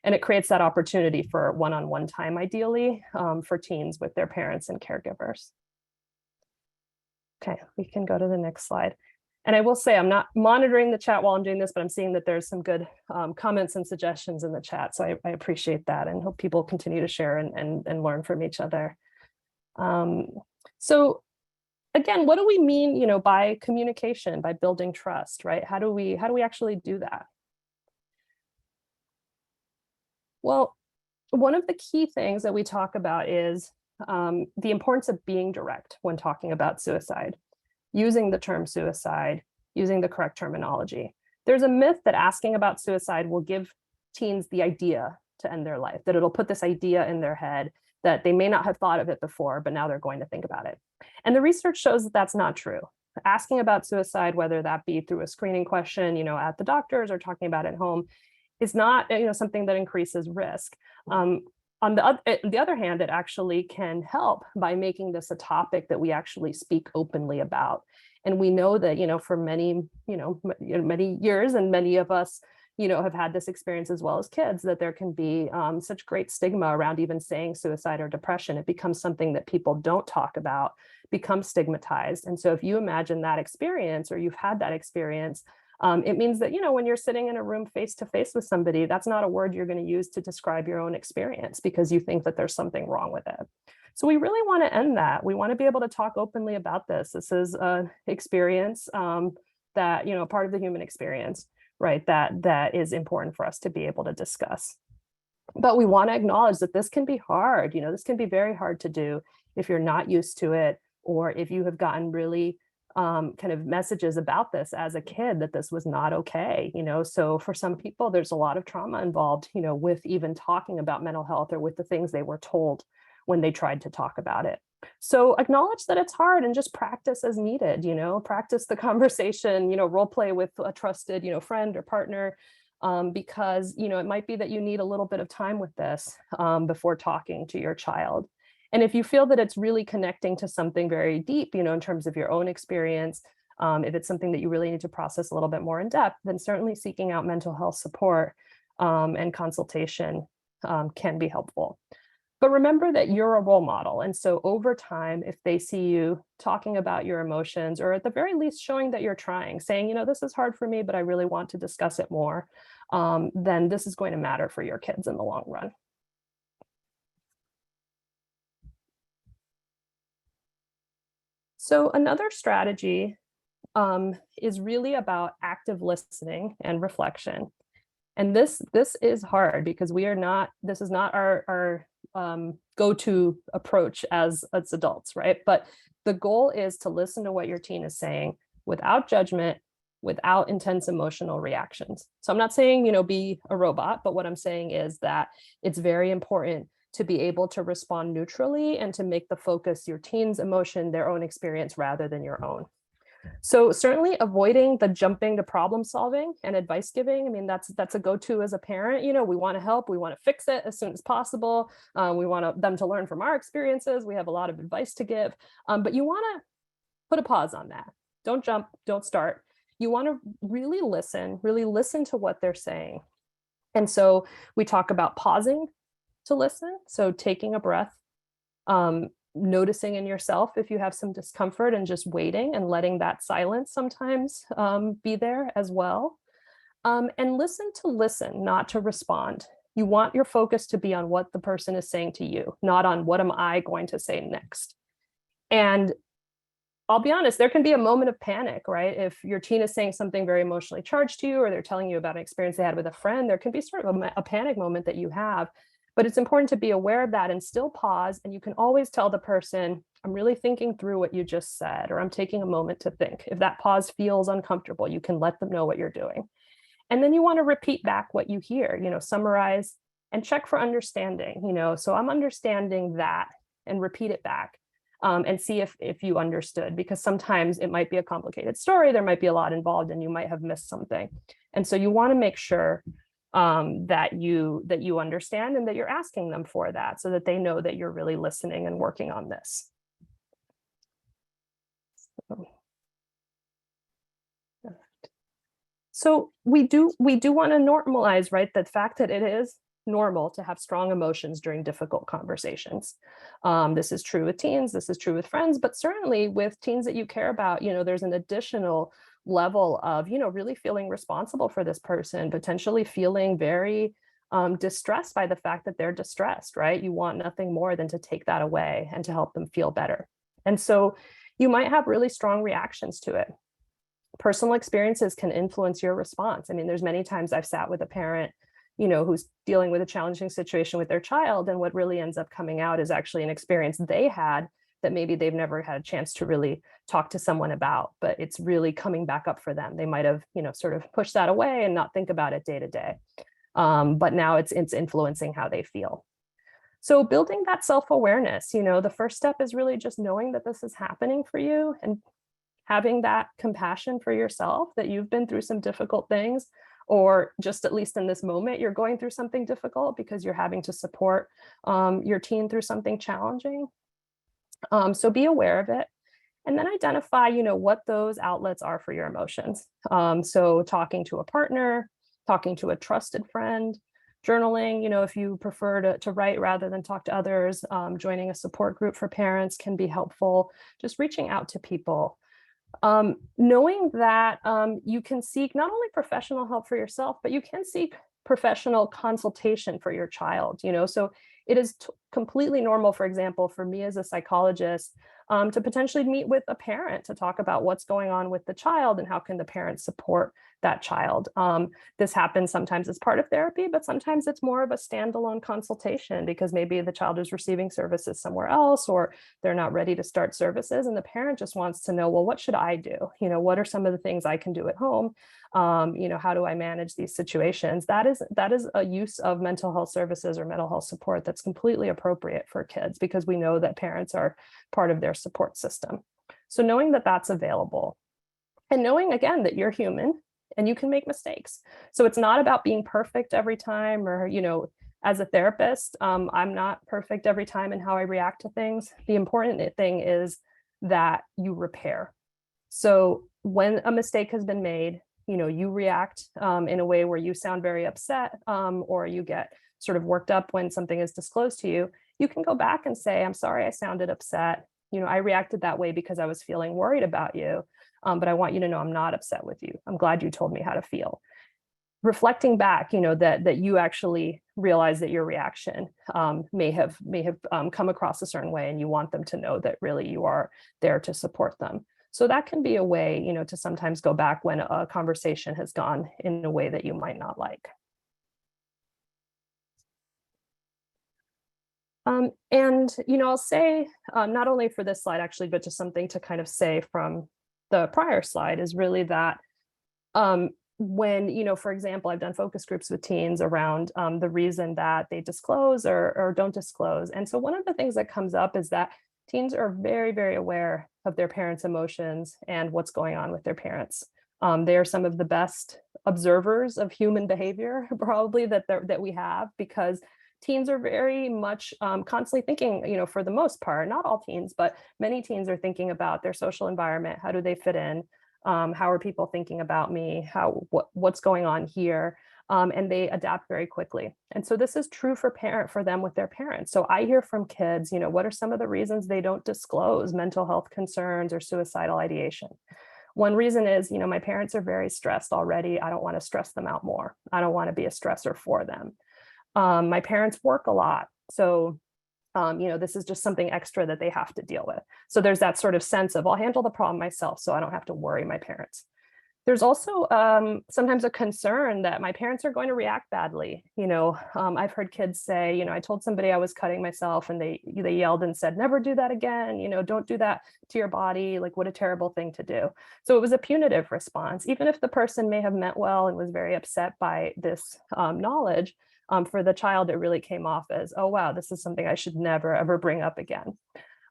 And it creates that opportunity for one-on-one time, ideally, for teens with their parents and caregivers. Okay, we can go to the next slide. And I will say, I'm not monitoring the chat while I'm doing this, but I'm seeing that there's some good comments and suggestions in the chat. So I appreciate that and hope people continue to share and learn from each other. So again, what do we mean, by communication, by building trust, right? How do we actually do that? Well, one of the key things that we talk about is the importance of being direct when talking about suicide. Using the term suicide, using the correct terminology. There's a myth that asking about suicide will give teens the idea to end their life, that it'll put this idea in their head that they may not have thought of it before, but now they're going to think about it. And the research shows that that's not true. Asking about suicide, whether that be through a screening question, at the doctors or talking about it at home, is not, something that increases risk. On the other hand, it actually can help by making this a topic that we actually speak openly about. And we know that, for many, many years, and many of us, have had this experience as well as kids, that there can be such great stigma around even saying suicide or depression. It becomes something that people don't talk about, becomes stigmatized. And so if you imagine that experience, or you've had that experience, It means that, when you're sitting in a room face to face with somebody, that's not a word you're going to use to describe your own experience because you think that there's something wrong with it. So we really want to end that. We want to be able to talk openly about this. This is an experience that, part of the human experience, right? That is important for us to be able to discuss. But we want to acknowledge that this can be hard. This can be very hard to do if you're not used to it, or if you have gotten really kind of messages about this as a kid that this was not okay. So for some people, there's a lot of trauma involved, with even talking about mental health or with the things they were told when they tried to talk about it. So acknowledge that it's hard and just practice as needed, practice the conversation, role play with a trusted, friend or partner, because, it might be that you need a little bit of time with this before talking to your child. And if you feel that it's really connecting to something very deep, in terms of your own experience, if it's something that you really need to process a little bit more in depth, then certainly seeking out mental health support and consultation can be helpful. But remember that you're a role model. And so over time, if they see you talking about your emotions, or at the very least showing that you're trying, saying, this is hard for me, but I really want to discuss it more, then this is going to matter for your kids in the long run. So another strategy is really about active listening and reflection. And this is hard because this is not our go-to approach as adults, right? But the goal is to listen to what your teen is saying without judgment, without intense emotional reactions. So I'm not saying, be a robot, but what I'm saying is that it's very important to be able to respond neutrally and to make the focus your teen's emotion, their own experience, rather than your own. So certainly avoiding the jumping to problem solving and advice giving. I mean, that's a go-to as a parent. We want to help, we want to fix it as soon as possible. We want them to learn from our experiences. We have a lot of advice to give, but you want to put a pause on that. Don't jump, don't start. You want to really listen to what they're saying. And so we talk about pausing to listen. So taking a breath, noticing in yourself if you have some discomfort and just waiting and letting that silence sometimes be there as well. And listen, not to respond. You want your focus to be on what the person is saying to you, not on what am I going to say next. And I'll be honest, there can be a moment of panic, right? If your teen is saying something very emotionally charged to you, or they're telling you about an experience they had with a friend, there can be sort of a panic moment that you have. But it's important to be aware of that and still pause. And you can always tell the person, I'm really thinking through what you just said, or I'm taking a moment to think. If that pause feels uncomfortable, you can let them know what you're doing. And then you want to repeat back what you hear, summarize and check for understanding, so I'm understanding that, and repeat it back and see if you understood, because sometimes it might be a complicated story. There might be a lot involved and you might have missed something. And so you want to make sure that you understand and that you're asking them for that, so that they know that you're really listening and working on this. So we do want to normalize, right, the fact that it is normal to have strong emotions during difficult conversations. This is true with teens, this is true with friends, but certainly with teens that you care about, there's an additional level of, really feeling responsible for this person, potentially feeling very distressed by the fact that they're distressed, right? You want nothing more than to take that away and to help them feel better. And so you might have really strong reactions to it. Personal experiences can influence your response. I mean, there's many times I've sat with a parent, who's dealing with a challenging situation with their child, and what really ends up coming out is actually an experience they had that maybe they've never had a chance to really talk to someone about, but it's really coming back up for them. They might have, sort of pushed that away and not think about it day to day. But now it's influencing how they feel. So building that self-awareness, the first step is really just knowing that this is happening for you and having that compassion for yourself, that you've been through some difficult things, or just at least in this moment, you're going through something difficult because you're having to support your teen through something challenging. So be aware of it. And then identify, what those outlets are for your emotions. So talking to a partner, talking to a trusted friend, journaling, if you prefer to write rather than talk to others, joining a support group for parents can be helpful. Just reaching out to people. Knowing that you can seek not only professional help for yourself, but you can seek professional consultation for your child, so it is completely normal, for example, for me as a psychologist, to potentially meet with a parent to talk about what's going on with the child and how can the parent support that child. This happens sometimes as part of therapy, but sometimes it's more of a standalone consultation because maybe the child is receiving services somewhere else, or they're not ready to start services. And the parent just wants to know, well, what should I do? What are some of the things I can do at home? How do I manage these situations? That is a use of mental health services or mental health support that's completely appropriate for kids because we know that parents are part of their support system. So knowing that that's available and knowing again that you're human and you can make mistakes. So it's not about being perfect every time or, as a therapist, I'm not perfect every time in how I react to things. The important thing is that you repair. So when a mistake has been made, you react in a way where you sound very upset or you get sort of worked up when something is disclosed to you. You can go back and say, I'm sorry, I sounded upset. I reacted that way because I was feeling worried about you. But I want you to know I'm not upset with you. I'm glad you told me how to feel. Reflecting back, that you actually realize that your reaction may have come across a certain way, and you want them to know that really you are there to support them. So that can be a way, to sometimes go back when a conversation has gone in a way that you might not like. And, I'll say not only for this slide actually, but just something to kind of say from the prior slide is really that when, for example, I've done focus groups with teens around the reason that they disclose or don't disclose. And so one of the things that comes up is that teens are very, very aware of their parents' emotions and what's going on with their parents. They are some of the best observers of human behavior, probably that we have, because teens are very much constantly thinking, for the most part, not all teens, but many teens are thinking about their social environment. How do they fit in? How are people thinking about me? What's going on here? And they adapt very quickly. And so this is true for them with their parents. So I hear from kids, what are some of the reasons they don't disclose mental health concerns or suicidal ideation? One reason is, my parents are very stressed already. I don't want to stress them out more. I don't want to be a stressor for them. My parents work a lot. So, this is just something extra that they have to deal with. So there's that sort of sense of I'll handle the problem myself so I don't have to worry my parents. There's also sometimes a concern that my parents are going to react badly. I've heard kids say, I told somebody I was cutting myself and they yelled and said, never do that again. Don't do that to your body. Like, what a terrible thing to do. So it was a punitive response, even if the person may have meant well and was very upset by this knowledge. For the child, it really came off as, oh, wow, this is something I should never, ever bring up again.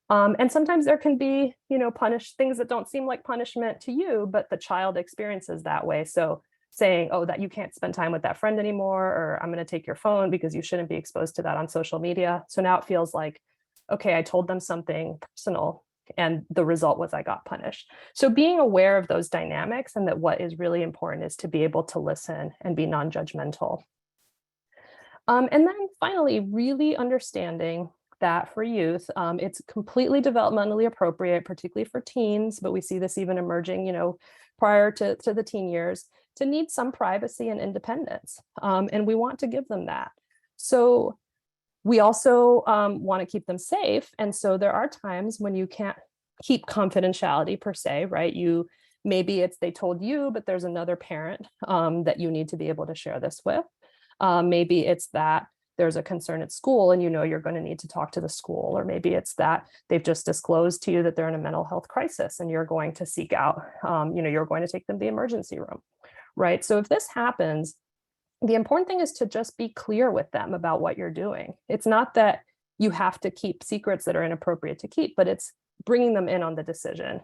And sometimes there can be, things that don't seem like punishment to you, but the child experiences that way. So saying, oh, that you can't spend time with that friend anymore, or I'm going to take your phone because you shouldn't be exposed to that on social media. So now it feels like, okay, I told them something personal and the result was I got punished. So being aware of those dynamics and that what is really important is to be able to listen and be non-judgmental. And then finally, really understanding that for youth, it's completely developmentally appropriate, particularly for teens, but we see this even emerging, prior to the teen years, to need some privacy and independence. And we want to give them that. So we also want to keep them safe. And so there are times when you can't keep confidentiality per se, right? Maybe they told you, but there's another parent that you need to be able to share this with. Maybe it's that there's a concern at school and you're going to need to talk to the school, or maybe it's that they've just disclosed to you that they're in a mental health crisis and you're going to seek out, you're going to take them to the emergency room, right? So if this happens, the important thing is to just be clear with them about what you're doing. It's not that you have to keep secrets that are inappropriate to keep, but it's bringing them in on the decision.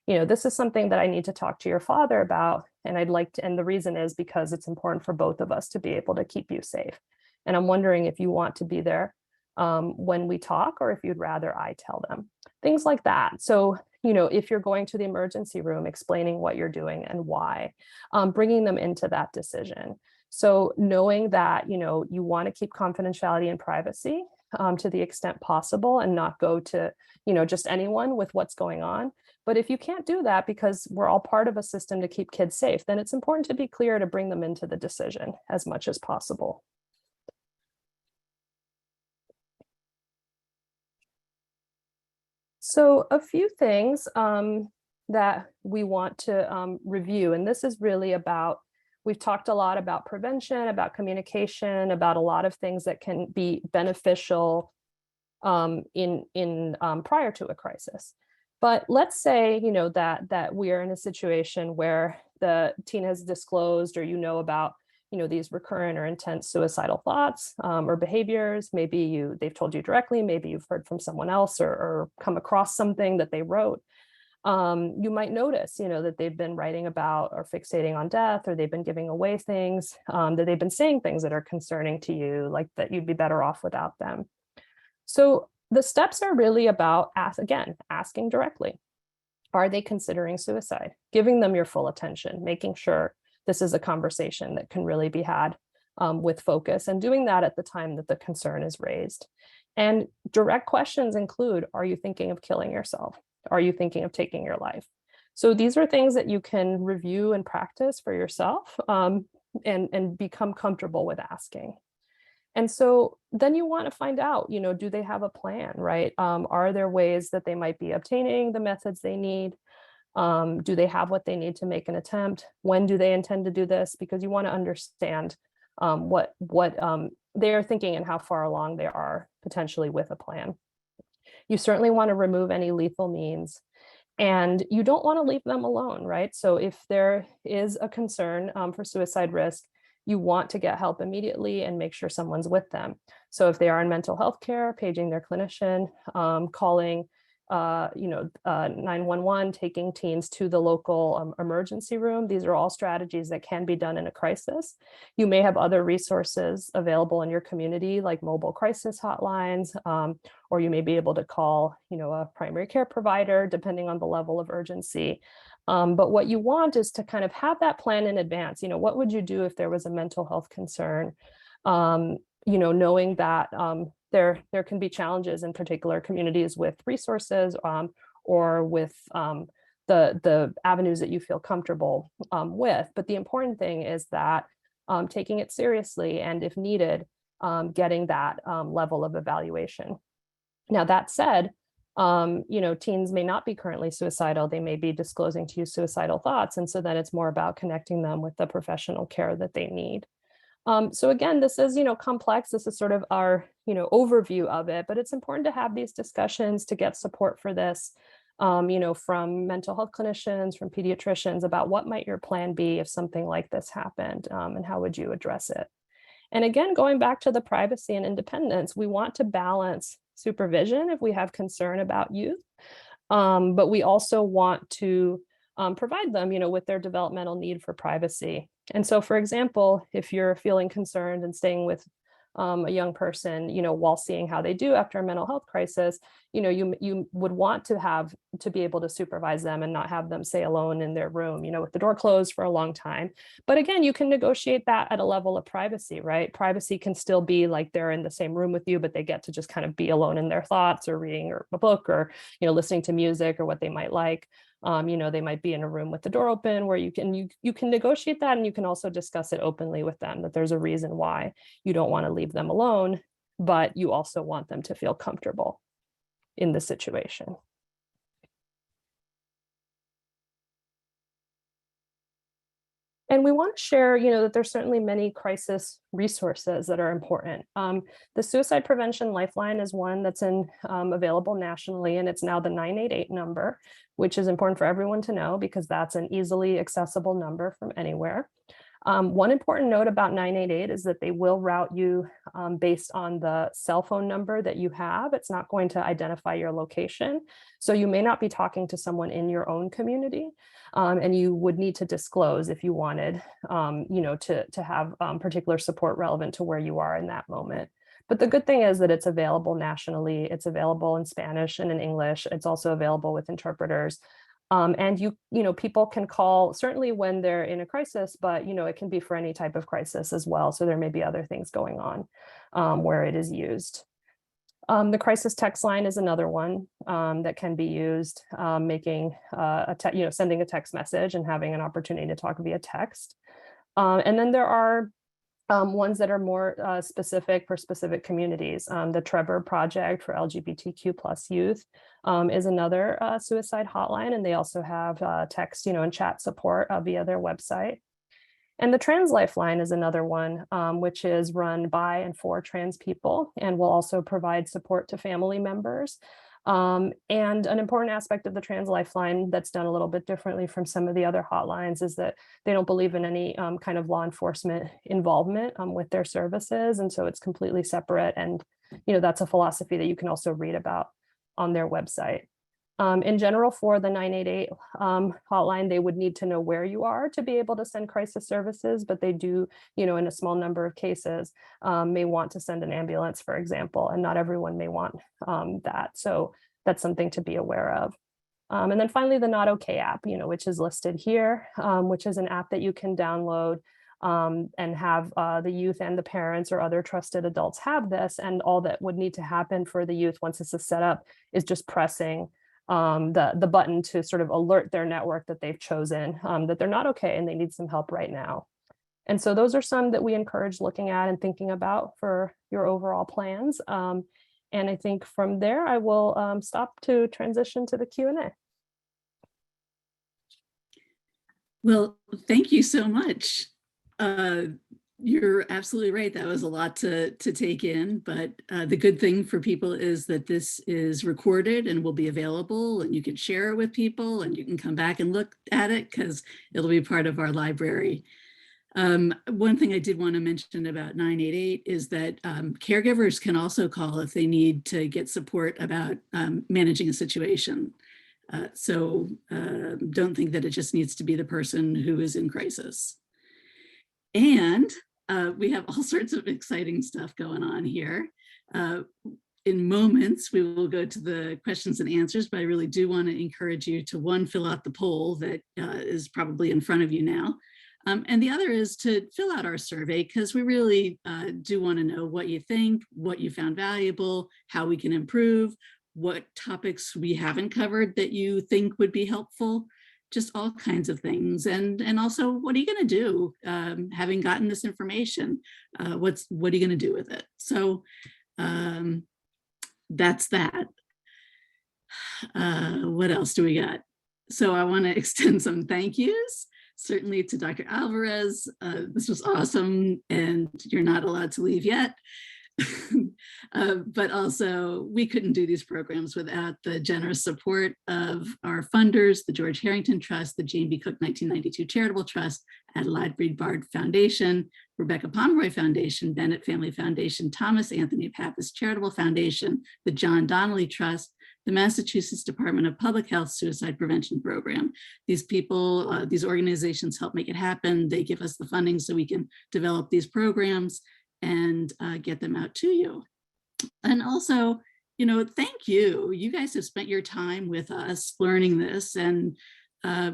This is something that I need to talk to your father about. And and the reason is because it's important for both of us to be able to keep you safe. And I'm wondering if you want to be there when we talk, or if you'd rather I tell them, things like that. So, if you're going to the emergency room, explaining what you're doing and why, bringing them into that decision. So knowing that, you want to keep confidentiality and privacy to the extent possible and not go to, just anyone with what's going on, But if you can't do that because we're all part of a system to keep kids safe, then it's important to be clear to bring them into the decision as much as possible. So a few things that we want to review, and this is really about, we've talked a lot about prevention, about communication, about a lot of things that can be beneficial in prior to a crisis. But let's say, that we are in a situation where the teen has disclosed, or about, these recurrent or intense suicidal thoughts or behaviors. Maybe they've told you directly, maybe you've heard from someone else, or come across something that they wrote. You might notice, that they've been writing about or fixating on death, or they've been giving away things, that they've been saying things that are concerning to you, like that you'd be better off without them. So the steps are really about, asking directly. Are they considering suicide? Giving them your full attention, making sure this is a conversation that can really be had with focus, and doing that at the time that the concern is raised. And direct questions include, are you thinking of killing yourself? Are you thinking of taking your life? So these are things that you can review and practice for yourself and become comfortable with asking. And so then you want to find out, do they have a plan, right? Are there ways that they might be obtaining the methods they need? Do they have what they need to make an attempt? When do they intend to do this? Because you want to understand what they are thinking and how far along they are potentially with a plan. You certainly want to remove any lethal means, and you don't want to leave them alone, right? So if there is a concern for suicide risk, you want to get help immediately and make sure someone's with them. So if they are in mental health care, paging their clinician, calling 911, taking teens to the local emergency room. These are all strategies that can be done in a crisis. You may have other resources available in your community, like mobile crisis hotlines, or you may be able to call, a primary care provider, depending on the level of urgency. But what you want is to kind of have that plan in advance. What would you do if there was a mental health concern? Knowing that there can be challenges in particular communities with resources or with the avenues that you feel comfortable with. But the important thing is that taking it seriously, and if needed, getting that level of evaluation. Now, that said, teens may not be currently suicidal. They may be disclosing to you suicidal thoughts. And so then it's more about connecting them with the professional care that they need. So again, this is, complex. This is sort of our, overview of it, but it's important to have these discussions to get support for this, from mental health clinicians, from pediatricians, about what might your plan be if something like this happened, and how would you address it? And again, going back to the privacy and independence, we want to balance supervision if we have concern about youth, but we also want to provide them, with their developmental need for privacy. And so, for example, if you're feeling concerned and staying with a young person, while seeing how they do after a mental health crisis, you would want to be able to supervise them and not have them stay alone in their room, with the door closed for a long time. But again, you can negotiate that at a level of privacy, right? Privacy can still be like they're in the same room with you, but they get to just kind of be alone in their thoughts, or reading a book, or, listening to music, or what they might like. They might be in a room with the door open, where you can negotiate that, and you can also discuss it openly with them, that there's a reason why you don't want to leave them alone, but you also want them to feel comfortable in the situation. And we want to share, that there's certainly many crisis resources that are important. The Suicide Prevention Lifeline is one that's available nationally, and it's now the 988 number, which is important for everyone to know because that's an easily accessible number from anywhere. One important note about 988 is that they will route you based on the cell phone number that you have. It's not going to identify your location. So you may not be talking to someone in your own community, and you would need to disclose if you wanted, to have particular support relevant to where you are in that moment. But the good thing is that it's available nationally. It's available in Spanish and in English. It's also available with interpreters. And people can call certainly when they're in a crisis, but it can be for any type of crisis as well. So there may be other things going on where it is used. The crisis text line is another one that can be used, making sending a text message and having an opportunity to talk via text. And then there are ones that are more specific for specific communities. The Trevor Project for LGBTQ plus youth is another suicide hotline, and they also have text, and chat support via their website. And the Trans Lifeline is another one, which is run by and for trans people and will also provide support to family members. And an important aspect of the Trans Lifeline that's done a little bit differently from some of the other hotlines is that they don't believe in any kind of law enforcement involvement with their services. And so it's completely separate. And, that's a philosophy that you can also read about on their website. In general, for the 988 hotline, they would need to know where you are to be able to send crisis services, but they do, in a small number of cases, may want to send an ambulance, for example, and not everyone may want that. So that's something to be aware of. And then finally, the Not Okay app, which is listed here, which is an app that you can download and have the youth and the parents or other trusted adults have this. And all that would need to happen for the youth once this is set up is just pressing the button to sort of alert their network that they've chosen, that they're not okay and they need some help right now. And so those are some that we encourage looking at and thinking about for your overall plans. And I think from there, I will stop to transition to the Q&A. Well, thank you so much. You're absolutely right. That was a lot to take in, but the good thing for people is that this is recorded and will be available, and you can share it with people and you can come back and look at it because it'll be part of our library. One thing I did want to mention about 988 is that caregivers can also call if they need to get support about managing a situation. So don't think that it just needs to be the person who is in crisis. And we have all sorts of exciting stuff going on here. In moments, we will go to the questions and answers, but I really do want to encourage you to, one, fill out the poll that is probably in front of you now. And the other is to fill out our survey, because we really do want to know what you think, what you found valuable, how we can improve, what topics we haven't covered that you think would be helpful. Just all kinds of things. And also, what are you going to do having gotten this information? What are you going to do with it? So that's that. What else do we got? So I want to extend some thank yous, certainly to Dr. Alvarez. This was awesome, and you're not allowed to leave yet. But also, we couldn't do these programs without the generous support of our funders, the George Harrington Trust, the Jane B. Cook 1992 Charitable Trust, Adelaide Breed Bard Foundation, Rebecca Pomeroy Foundation, Bennett Family Foundation, Thomas Anthony Pappas Charitable Foundation, the John Donnelly Trust, the Massachusetts Department of Public Health Suicide Prevention Program. These people, these organizations help make it happen. They give us the funding so we can develop these programs and get them out to you. And also, thank you. You guys have spent your time with us learning this, and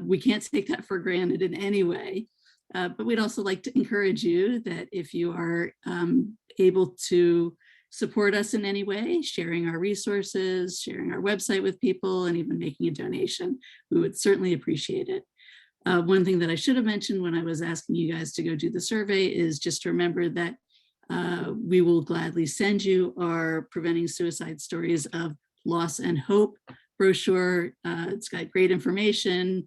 we can't take that for granted in any way. But we'd also like to encourage you that if you are able to support us in any way, sharing our resources, sharing our website with people, and even making a donation, we would certainly appreciate it. One thing that I should have mentioned when I was asking you guys to go do the survey is just to remember that we will gladly send you our Preventing Suicide Stories of Loss and Hope brochure. It's got great information,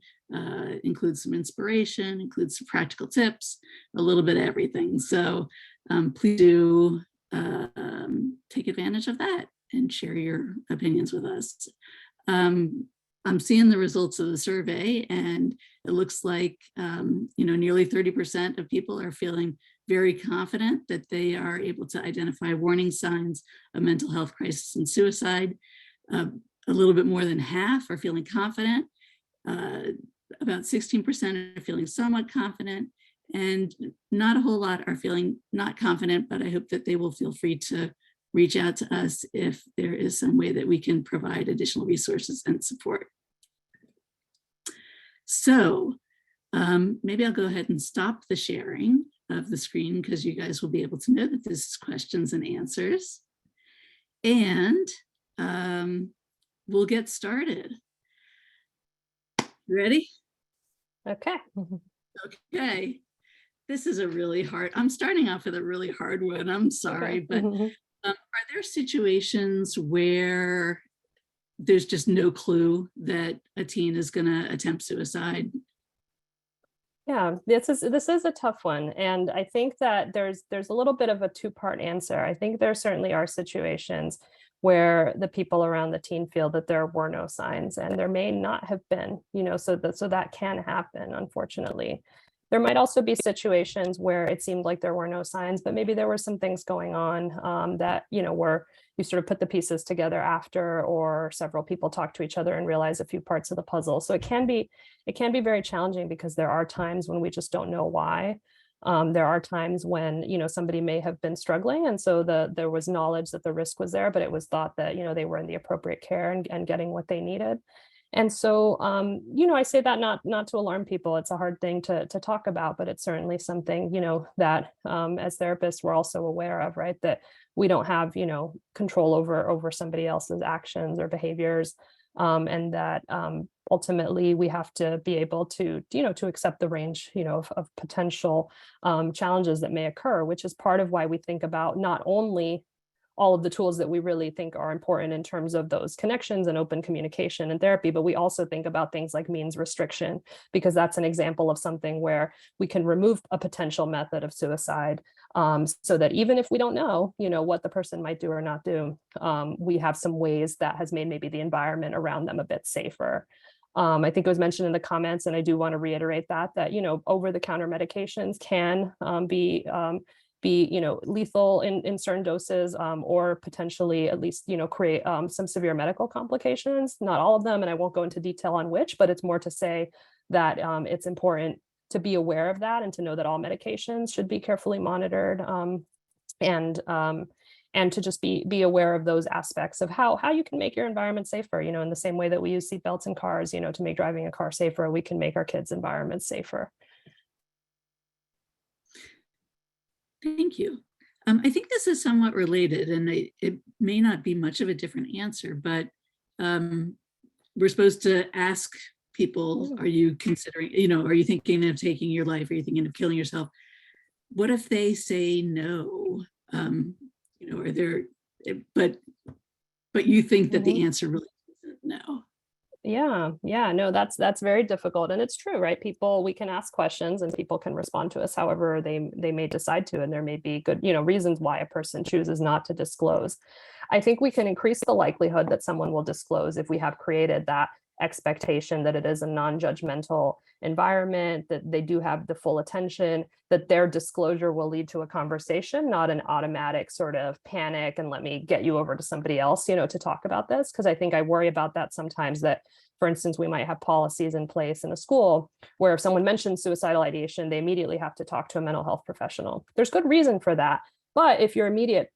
includes some inspiration, includes some practical tips, a little bit of everything. So please do take advantage of that and share your opinions with us. I'm seeing the results of the survey, and it looks like nearly 30% of people are feeling very confident that they are able to identify warning signs of mental health crisis and suicide. A little bit more than half are feeling confident. About 16% are feeling somewhat confident, and not a whole lot are feeling not confident, but I hope that they will feel free to reach out to us if there is some way that we can provide additional resources and support. So maybe I'll go ahead and stop the sharing of the screen, because you guys will be able to know that this is questions and answers. And we'll get started. Ready? Okay. Okay. This is a really hard, I'm starting off with a really hard one. I'm sorry, Okay. but are there situations where there's just no clue that a teen is going to attempt suicide? Yeah, this is a tough one, and I think that there's a little bit of a two-part answer. I think there certainly are situations where the people around the teen feel that there were no signs, and there may not have been, so that can happen, unfortunately. There might also be situations where it seemed like there were no signs, but maybe there were some things going on that were you sort of put the pieces together after, or several people talk to each other and realize a few parts of the puzzle. So it can be very challenging because there are times when we just don't know why. There are times when somebody may have been struggling, and so there was knowledge that the risk was there, but it was thought that they were in the appropriate care and getting what they needed. And so I say that not to alarm people. It's a hard thing to talk about, but it's certainly something that as therapists we're also aware of, right? That we don't have control over somebody else's actions or behaviors, and that ultimately we have to be able to to accept the range of potential challenges that may occur, which is part of why we think about not only all of the tools that we really think are important in terms of those connections and open communication and therapy, but we also think about things like means restriction, because that's an example of something where we can remove a potential method of suicide, so that even if we don't know what the person might do or not do, we have some ways that has made maybe the environment around them a bit safer. I think it was mentioned in the comments, and I do want to reiterate that over-the-counter medications can be lethal in certain doses, or potentially at least create some severe medical complications. Not all of them, and I won't go into detail on which, but it's more to say that it's important to be aware of that and to know that all medications should be carefully monitored, and to just be aware of those aspects of how you can make your environment safer. In the same way that we use seatbelts in cars, to make driving a car safer, we can make our kids' environments safer. Thank you. I think this is somewhat related, and it may not be much of a different answer, but we're supposed to ask people, are you considering, are you thinking of taking your life? Are you thinking of killing yourself? What if they say no? Are there, but you think that the answer really isn't no? Yeah, no, that's very difficult, and it's true, right? We can ask questions and people can respond to us however they may decide to, and there may be good reasons why a person chooses not to disclose. I think we can increase the likelihood that someone will disclose if we have created that expectation that it is a non-judgmental environment, that they do have the full attention, that their disclosure will lead to a conversation, not an automatic sort of panic and let me get you over to somebody else to talk about this. Because I think I worry about that sometimes, that for instance we might have policies in place in a school where if someone mentions suicidal ideation, they immediately have to talk to a mental health professional. There's good reason for that, but if your immediate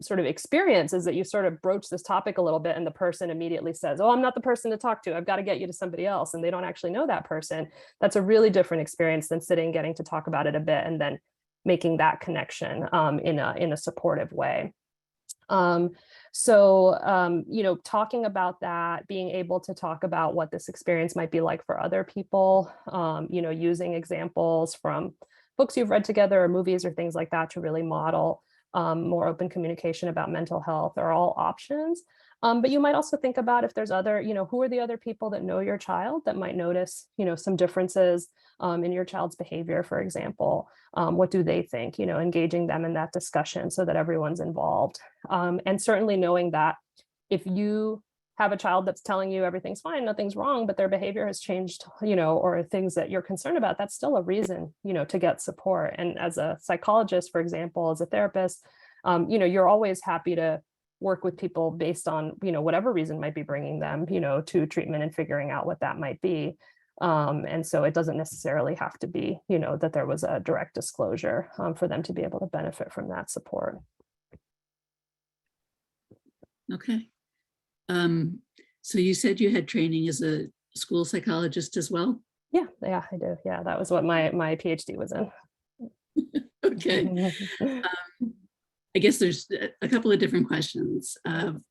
sort of experience is that you sort of broach this topic a little bit and the person immediately says, oh, I'm not the person to talk to, I've got to get you to somebody else, and they don't actually know that person, that's a really different experience than sitting, getting to talk about it a bit, and then making that connection in a supportive way. Talking about that, being able to talk about what this experience might be like for other people, using examples from books you've read together or movies or things like that to really model more open communication about mental health are all options. But you might also think about if there's other, who are the other people that know your child that might notice, some differences in your child's behavior, for example. What do they think? Engaging them in that discussion so that everyone's involved. And certainly knowing that if you have a child that's telling you everything's fine, nothing's wrong, but their behavior has changed, or things that you're concerned about, that's still a reason, to get support. And as a psychologist, for example, as a therapist, you're always happy to work with people based on, whatever reason might be bringing them, to treatment and figuring out what that might be. And so it doesn't necessarily have to be, that there was a direct disclosure for them to be able to benefit from that support. Okay. So you said you had training as a school psychologist as well? Yeah, I do. Yeah, that was what my PhD was in. Okay. I guess there's a couple of different questions.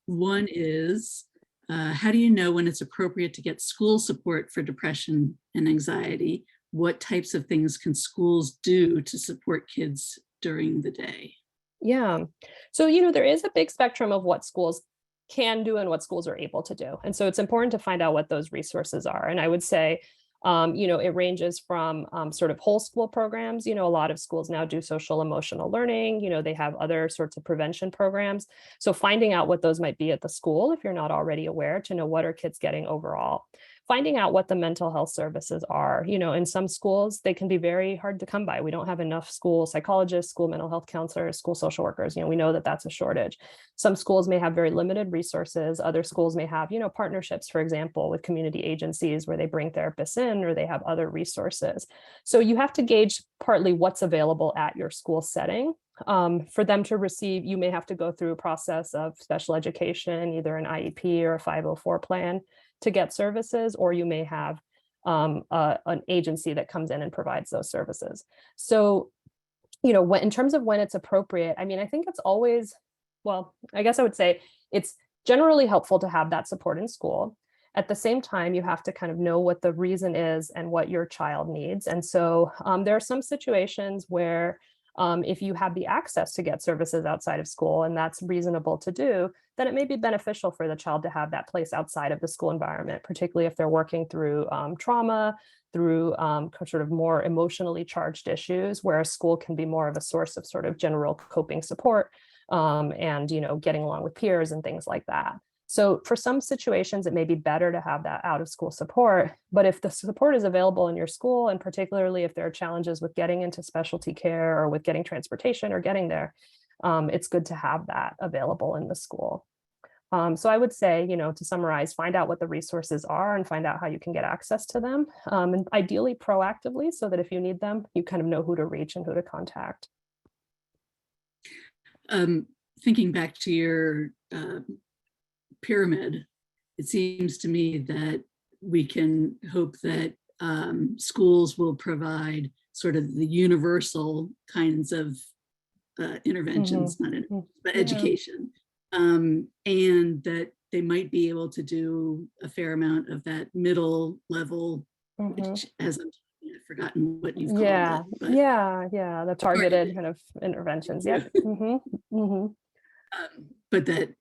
One is, how do you know when it's appropriate to get school support for depression and anxiety? What types of things can schools do to support kids during the day? Yeah. So, there is a big spectrum of what schools can do and what schools are able to do. And so it's important to find out what those resources are. And I would say, it ranges from sort of whole school programs. A lot of schools now do social emotional learning. They have other sorts of prevention programs. So finding out what those might be at the school, if you're not already aware, to know what are kids getting overall. Finding out what the mental health services are. In some schools, they can be very hard to come by. We don't have enough school psychologists, school mental health counselors, school social workers. We know that that's a shortage. Some schools may have very limited resources. Other schools may have, partnerships, for example, with community agencies where they bring therapists in or they have other resources. So you have to gauge partly what's available at your school setting. For them to receive, you may have to go through a process of special education, either an IEP or a 504 plan to get services, or you may have an agency that comes in and provides those services. So, in terms of when it's appropriate, I think it's always, well, I guess I would say it's generally helpful to have that support in school. At the same time, you have to kind of know what the reason is and what your child needs. And so there are some situations where if you have the access to get services outside of school, and that's reasonable to do, then it may be beneficial for the child to have that place outside of the school environment, particularly if they're working through trauma, through sort of more emotionally charged issues, where a school can be more of a source of sort of general coping support and, getting along with peers and things like that. So for some situations, it may be better to have that out of school support, but if the support is available in your school, and particularly if there are challenges with getting into specialty care or with getting transportation or getting there, it's good to have that available in the school. So I would say, to summarize, find out what the resources are and find out how you can get access to them, and ideally proactively, so that if you need them, you kind of know who to reach and who to contact. Thinking back to your pyramid, it seems to me that we can hope that schools will provide sort of the universal kinds of interventions, but education, and that they might be able to do a fair amount of that middle level, which, as I've forgotten what you've called it. But the targeted kind of interventions. But that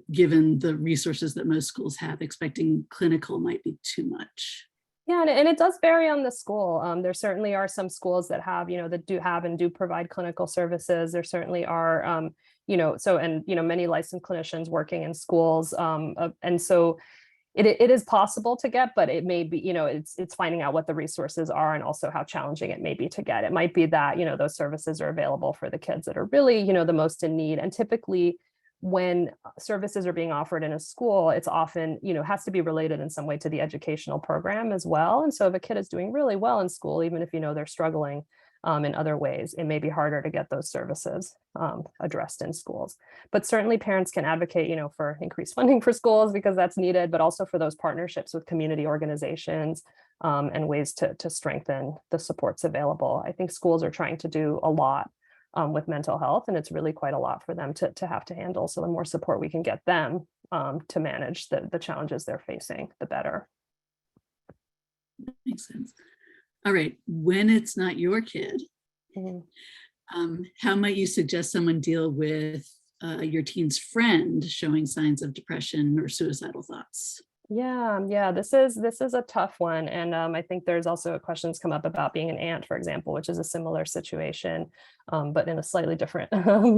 given the resources that most schools have, expecting clinical might be too much. Yeah, and it does vary on the school. There certainly are some schools that have, that do have and do provide clinical services. There certainly are, many licensed clinicians working in schools. And so it is possible to get, but it may be, it's finding out what the resources are and also how challenging it may be to get. It might be that, those services are available for the kids that are really, the most in need. And typically, when services are being offered in a school, it's often, has to be related in some way to the educational program as well. And so if a kid is doing really well in school, even if they're struggling in other ways, it may be harder to get those services addressed in schools. But certainly parents can advocate, for increased funding for schools because that's needed, but also for those partnerships with community organizations and ways to strengthen the supports available. I think schools are trying to do a lot with mental health, and it's really quite a lot for them to have to handle. So the more support we can get them to manage the challenges they're facing, the better. Makes sense. All right, when it's not your kid, how might you suggest someone deal with your teen's friend showing signs of depression or suicidal thoughts? Yeah, this is a tough one. And I think there's also questions come up about being an aunt, for example, which is a similar situation, but in a slightly different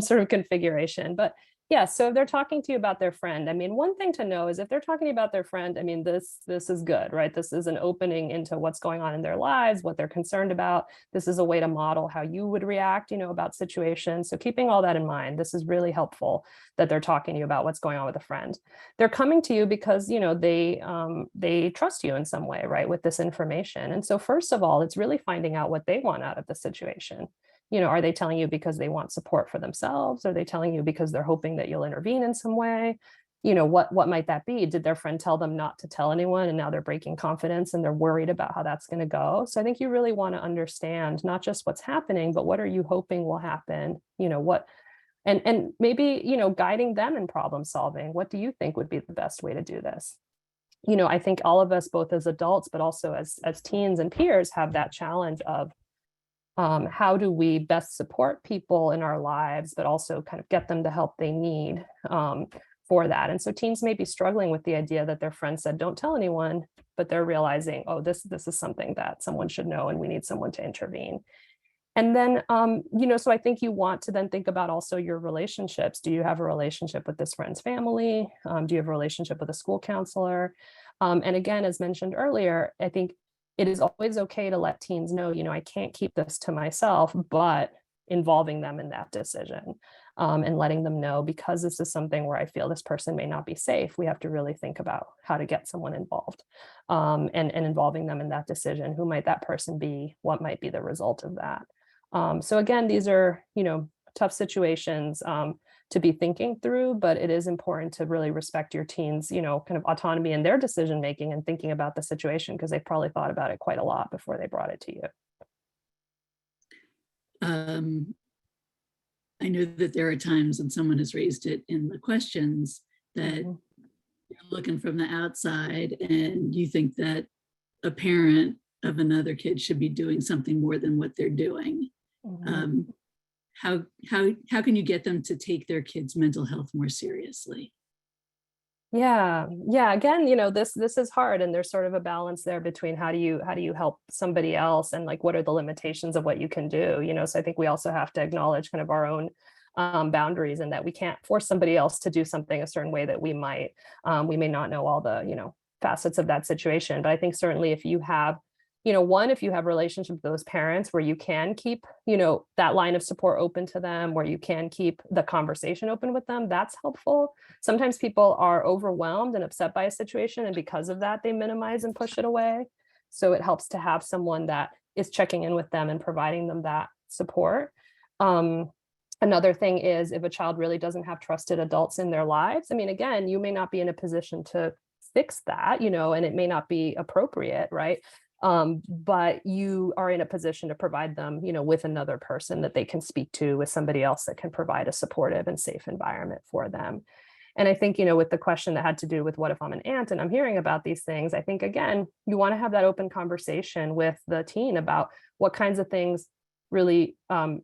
sort of configuration. But yeah, so if they're talking to you about their friend, one thing to know is if they're talking about their friend, this is good, right? This is an opening into what's going on in their lives, what they're concerned about. This is a way to model how you would react, about situations. So keeping all that in mind, this is really helpful that they're talking to you about what's going on with a friend. They're coming to you because, they trust you in some way, right, with this information. And so first of all, it's really finding out what they want out of the situation. Are they telling you because they want support for themselves? Are they telling you because they're hoping that you'll intervene in some way? What might that be? Did their friend tell them not to tell anyone and now they're breaking confidence and they're worried about how that's going to go? So I think you really want to understand not just what's happening, but what are you hoping will happen? and maybe, guiding them in problem solving. What do you think would be the best way to do this? I think all of us, both as adults, but also as teens and peers, have that challenge of how do we best support people in our lives, but also kind of get them the help they need for that. And so teens may be struggling with the idea that their friend said, don't tell anyone, but they're realizing, oh, this is something that someone should know and we need someone to intervene. And then, so I think you want to then think about also your relationships. Do you have a relationship with this friend's family? Do you have a relationship with a school counselor? And again, as mentioned earlier, I think it is always okay to let teens know, I can't keep this to myself, but involving them in that decision and letting them know, because this is something where I feel this person may not be safe. We have to really think about how to get someone involved and involving them in that decision. Who might that person be? What might be the result of that? So again, these are, tough situations to be thinking through, but it is important to really respect your teens, kind of autonomy in their decision making and thinking about the situation, because they've probably thought about it quite a lot before they brought it to you. I know that there are times when someone has raised it in the questions that you're looking from the outside and you think that a parent of another kid should be doing something more than what they're doing. How can you get them to take their kids' mental health more seriously? Yeah. Again, this is hard, and there's sort of a balance there between how do you help somebody else, and like what are the limitations of what you can do. So I think we also have to acknowledge kind of our own boundaries, and that we can't force somebody else to do something a certain way that we might. We may not know all the facets of that situation, but I think certainly if you have if you have a relationship with those parents where you can keep, that line of support open to them, where you can keep the conversation open with them, that's helpful. Sometimes people are overwhelmed and upset by a situation, and because of that, they minimize and push it away. So it helps to have someone that is checking in with them and providing them that support. Another thing is, if a child really doesn't have trusted adults in their lives, I mean, again, you may not be in a position to fix that, and it may not be appropriate, right? But you are in a position to provide them, with another person that they can speak to, with somebody else that can provide a supportive and safe environment for them. And I think, with the question that had to do with what if I'm an aunt and I'm hearing about these things, I think, again, you want to have that open conversation with the teen about what kinds of things really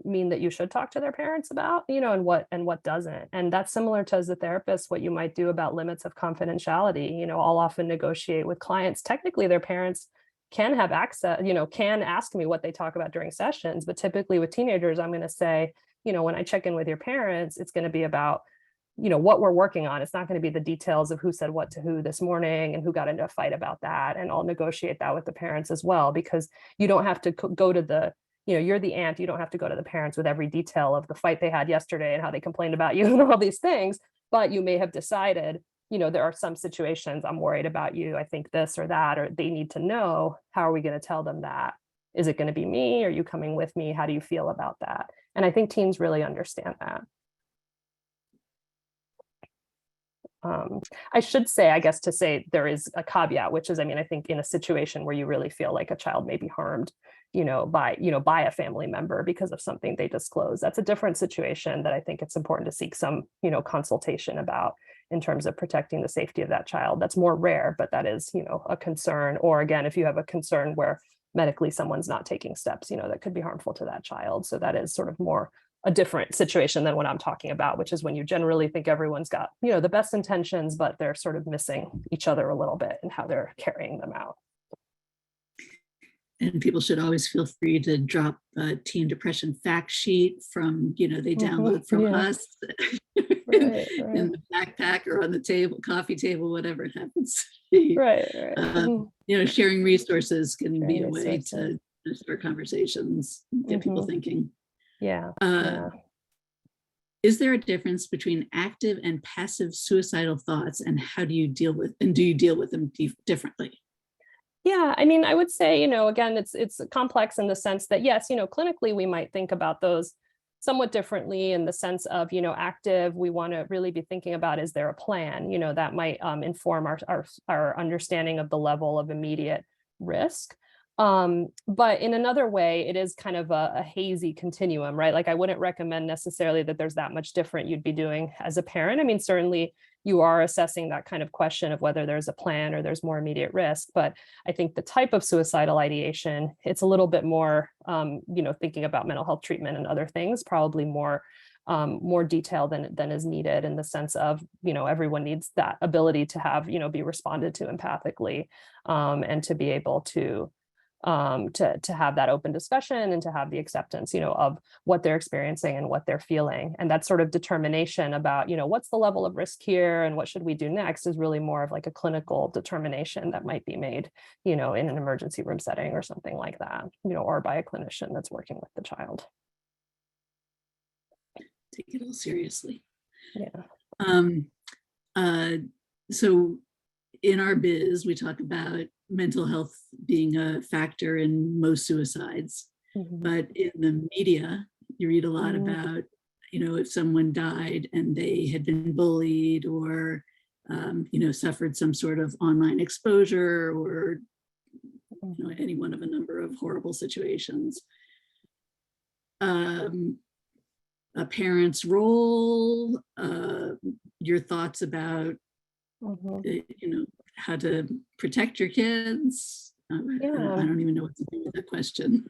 mean that you should talk to their parents about, and what doesn't. And that's similar to, as a therapist, what you might do about limits of confidentiality. I'll often negotiate with clients. Technically, their parents can have access, can ask me what they talk about during sessions. But typically with teenagers, I'm going to say, when I check in with your parents, it's going to be about, what we're working on. It's not going to be the details of who said what to who this morning and who got into a fight about that. And I'll negotiate that with the parents as well, because you don't have to go to the, you're the aunt, you don't have to go to the parents with every detail of the fight they had yesterday and how they complained about you and all these things. But you may have decided, there are some situations I'm worried about you. I think this or that, or they need to know. How are we going to tell them that? Is it going to be me? Are you coming with me? How do you feel about that? And I think teens really understand that. I should say, I guess, to say there is a caveat, which is, I think in a situation where you really feel like a child may be harmed, by a family member because of something they disclose, that's a different situation that I think it's important to seek some, consultation about, in terms of protecting the safety of that child. That's more rare, but that is, a concern. Or again, if you have a concern where medically someone's not taking steps, that could be harmful to that child. So that is sort of more a different situation than what I'm talking about, which is when you generally think everyone's got, the best intentions, but they're sort of missing each other a little bit in how they're carrying them out. And people should always feel free to drop a teen depression fact sheet from, they download from us in the backpack or on the table, coffee table, whatever it happens to be. Right. Sharing resources can be a way to start conversations, get people thinking. Yeah. Is there a difference between active and passive suicidal thoughts, and how do you deal with them differently? Yeah, I would say, again, it's complex in the sense that, yes, clinically, we might think about those somewhat differently, in the sense of, active, we want to really be thinking about, is there a plan, that might inform our understanding of the level of immediate risk. But in another way, it is kind of a hazy continuum, right? Like I wouldn't recommend necessarily that there's that much different you'd be doing as a parent. I mean, certainly you are assessing that kind of question of whether there's a plan or there's more immediate risk. But I think the type of suicidal ideation, it's a little bit more, thinking about mental health treatment and other things, probably more detail than is needed in the sense of, everyone needs that ability to have, be responded to empathically, and to be able to have that open discussion and to have the acceptance, of what they're experiencing and what they're feeling. And that sort of determination about, what's the level of risk here and what should we do next is really more of like a clinical determination that might be made, in an emergency room setting or something like that, or by a clinician that's working with the child. Take it all seriously. Yeah. So in our biz, we talk about mental health being a factor in most suicides, but in the media, you read a lot about, if someone died and they had been bullied or, suffered some sort of online exposure or, any one of a number of horrible situations. A parent's role, your thoughts about, how to protect your kids. I don't even know what to do with that question.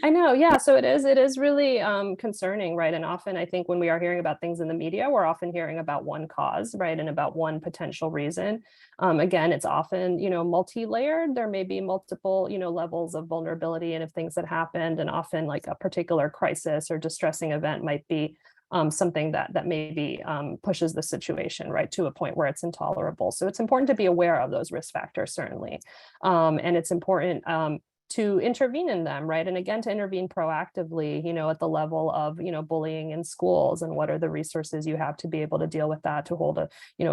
I know. Yeah. So it is really concerning, right? And often I think when we are hearing about things in the media, we're often hearing about one cause, right? And about one potential reason. Again, it's often, multi-layered. There may be multiple, levels of vulnerability and of things that happened. And often like a particular crisis or distressing event might be something that maybe pushes the situation right to a point where it's intolerable. So it's important to be aware of those risk factors, certainly. And it's important to intervene in them, right? And again, to intervene proactively, at the level of, bullying in schools, and what are the resources you have to be able to deal with that, to hold a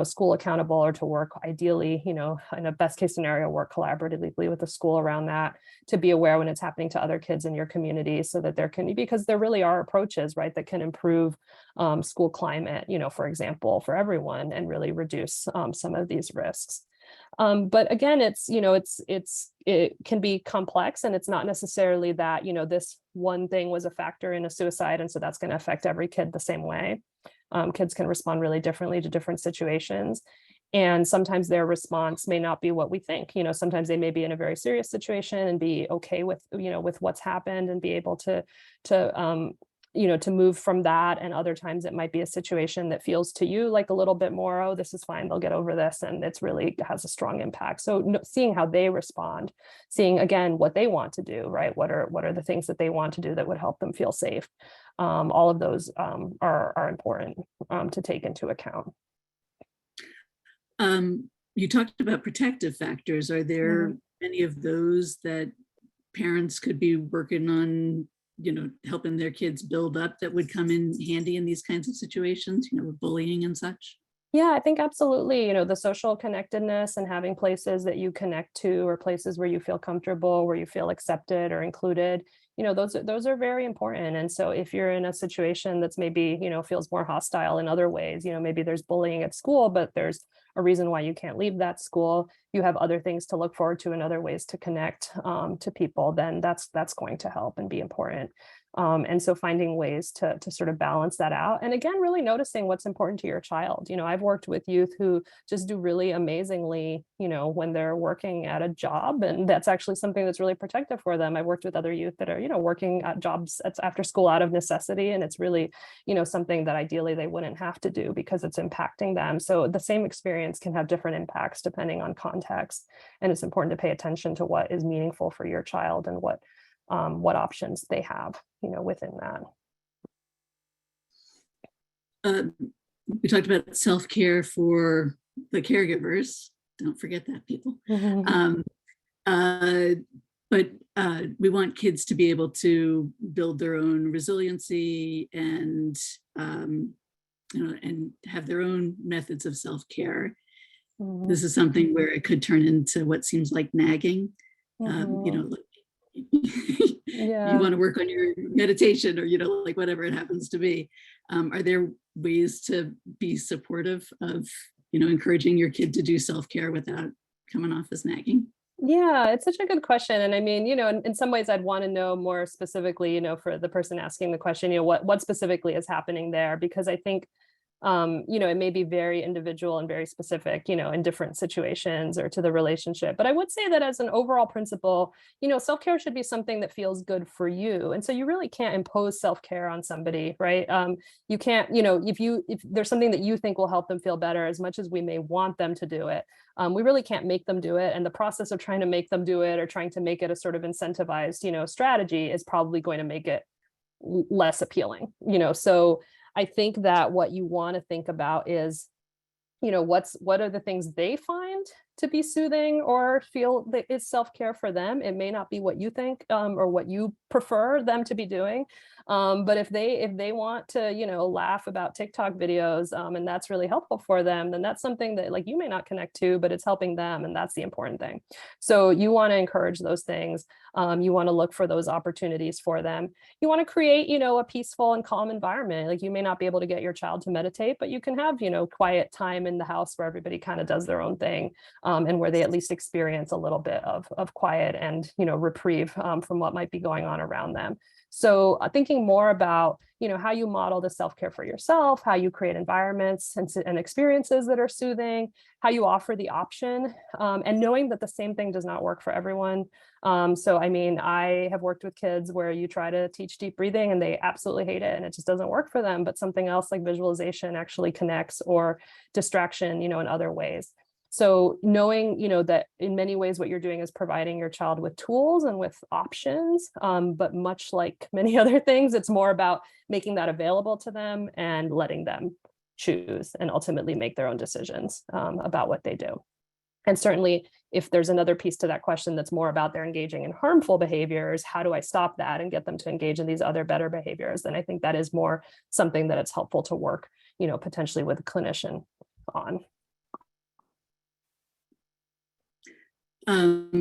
school accountable, or to work ideally, in a best case scenario, work collaboratively with the school around that, to be aware when it's happening to other kids in your community, so that there can be, because there really are approaches, right, that can improve school climate, for example, for everyone, and really reduce some of these risks. But again, it can be complex, and it's not necessarily that, this one thing was a factor in a suicide, and so that's going to affect every kid the same way. Kids can respond really differently to different situations. And sometimes their response may not be what we think. Sometimes they may be in a very serious situation and be okay with, with what's happened, and be able to move from that. And other times it might be a situation that feels to you like a little bit more, oh, this is fine, they'll get over this. And it's really has a strong impact. So seeing how they respond, seeing again, what they want to do, right? What are the things that they want to do that would help them feel safe? All of those are important to take into account. You talked about protective factors. Are there any of those that parents could be working on, helping their kids build up, that would come in handy in these kinds of situations, with bullying and such? Yeah, I think absolutely. The social connectedness and having places that you connect to, or places where you feel comfortable, where you feel accepted or included, those are very important. And so if you're in a situation that's maybe, feels more hostile in other ways, maybe there's bullying at school, but there's a reason why you can't leave that school, you have other things to look forward to and other ways to connect to people, then that's going to help and be important. And so finding ways to sort of balance that out. And again, really noticing what's important to your child. I've worked with youth who just do really amazingly, when they're working at a job, and that's actually something that's really protective for them. I've worked with other youth that are, working at jobs after school out of necessity. And it's really, something that ideally they wouldn't have to do because it's impacting them. So the same experience can have different impacts depending on context. And it's important to pay attention to what is meaningful for your child and what options they have, within that. We talked about self-care for the caregivers. Don't forget that, people. But we want kids to be able to build their own resiliency and, and have their own methods of self-care. This is something where it could turn into what seems like nagging. You want to work on your meditation, or like whatever it happens to be. Are there ways to be supportive of encouraging your kid to do self-care without coming off as nagging? Yeah, it's such a good question. And I mean, in some ways I'd want to know more specifically, for the person asking the question, what specifically is happening there, because I think it may be very individual and very specific, in different situations or to the relationship. But I would say that as an overall principle, self-care should be something that feels good for you. And so you really can't impose self-care on somebody, right? You can't, if there's something that you think will help them feel better, as much as we may want them to do it, we really can't make them do it. And the process of trying to make them do it or trying to make it a sort of incentivized, strategy is probably going to make it less appealing, so I think that what you want to think about is, what are the things they find to be soothing or feel that is self-care for them. It may not be what you think or what you prefer them to be doing. But if they want to, laugh about TikTok videos and that's really helpful for them, then that's something that like you may not connect to, but it's helping them. And that's the important thing. So you want to encourage those things. You want to look for those opportunities for them. You want to create, a peaceful and calm environment. Like you may not be able to get your child to meditate, but you can have, quiet time in the house where everybody kind of does their own thing. And where they at least experience a little bit of quiet and, reprieve from what might be going on around them. So thinking more about, how you model the self-care for yourself, how you create environments and experiences that are soothing, how you offer the option, and knowing that the same thing does not work for everyone. So, I mean, I have worked with kids where you try to teach deep breathing and they absolutely hate it and it just doesn't work for them, but something else like visualization actually connects, or distraction, in other ways. So knowing, that in many ways what you're doing is providing your child with tools and with options, but much like many other things, it's more about making that available to them and letting them choose and ultimately make their own decisions about what they do. And certainly, if there's another piece to that question that's more about they're engaging in harmful behaviors, how do I stop that and get them to engage in these other better behaviors? Then I think that is more something that it's helpful to work, potentially with a clinician on. Not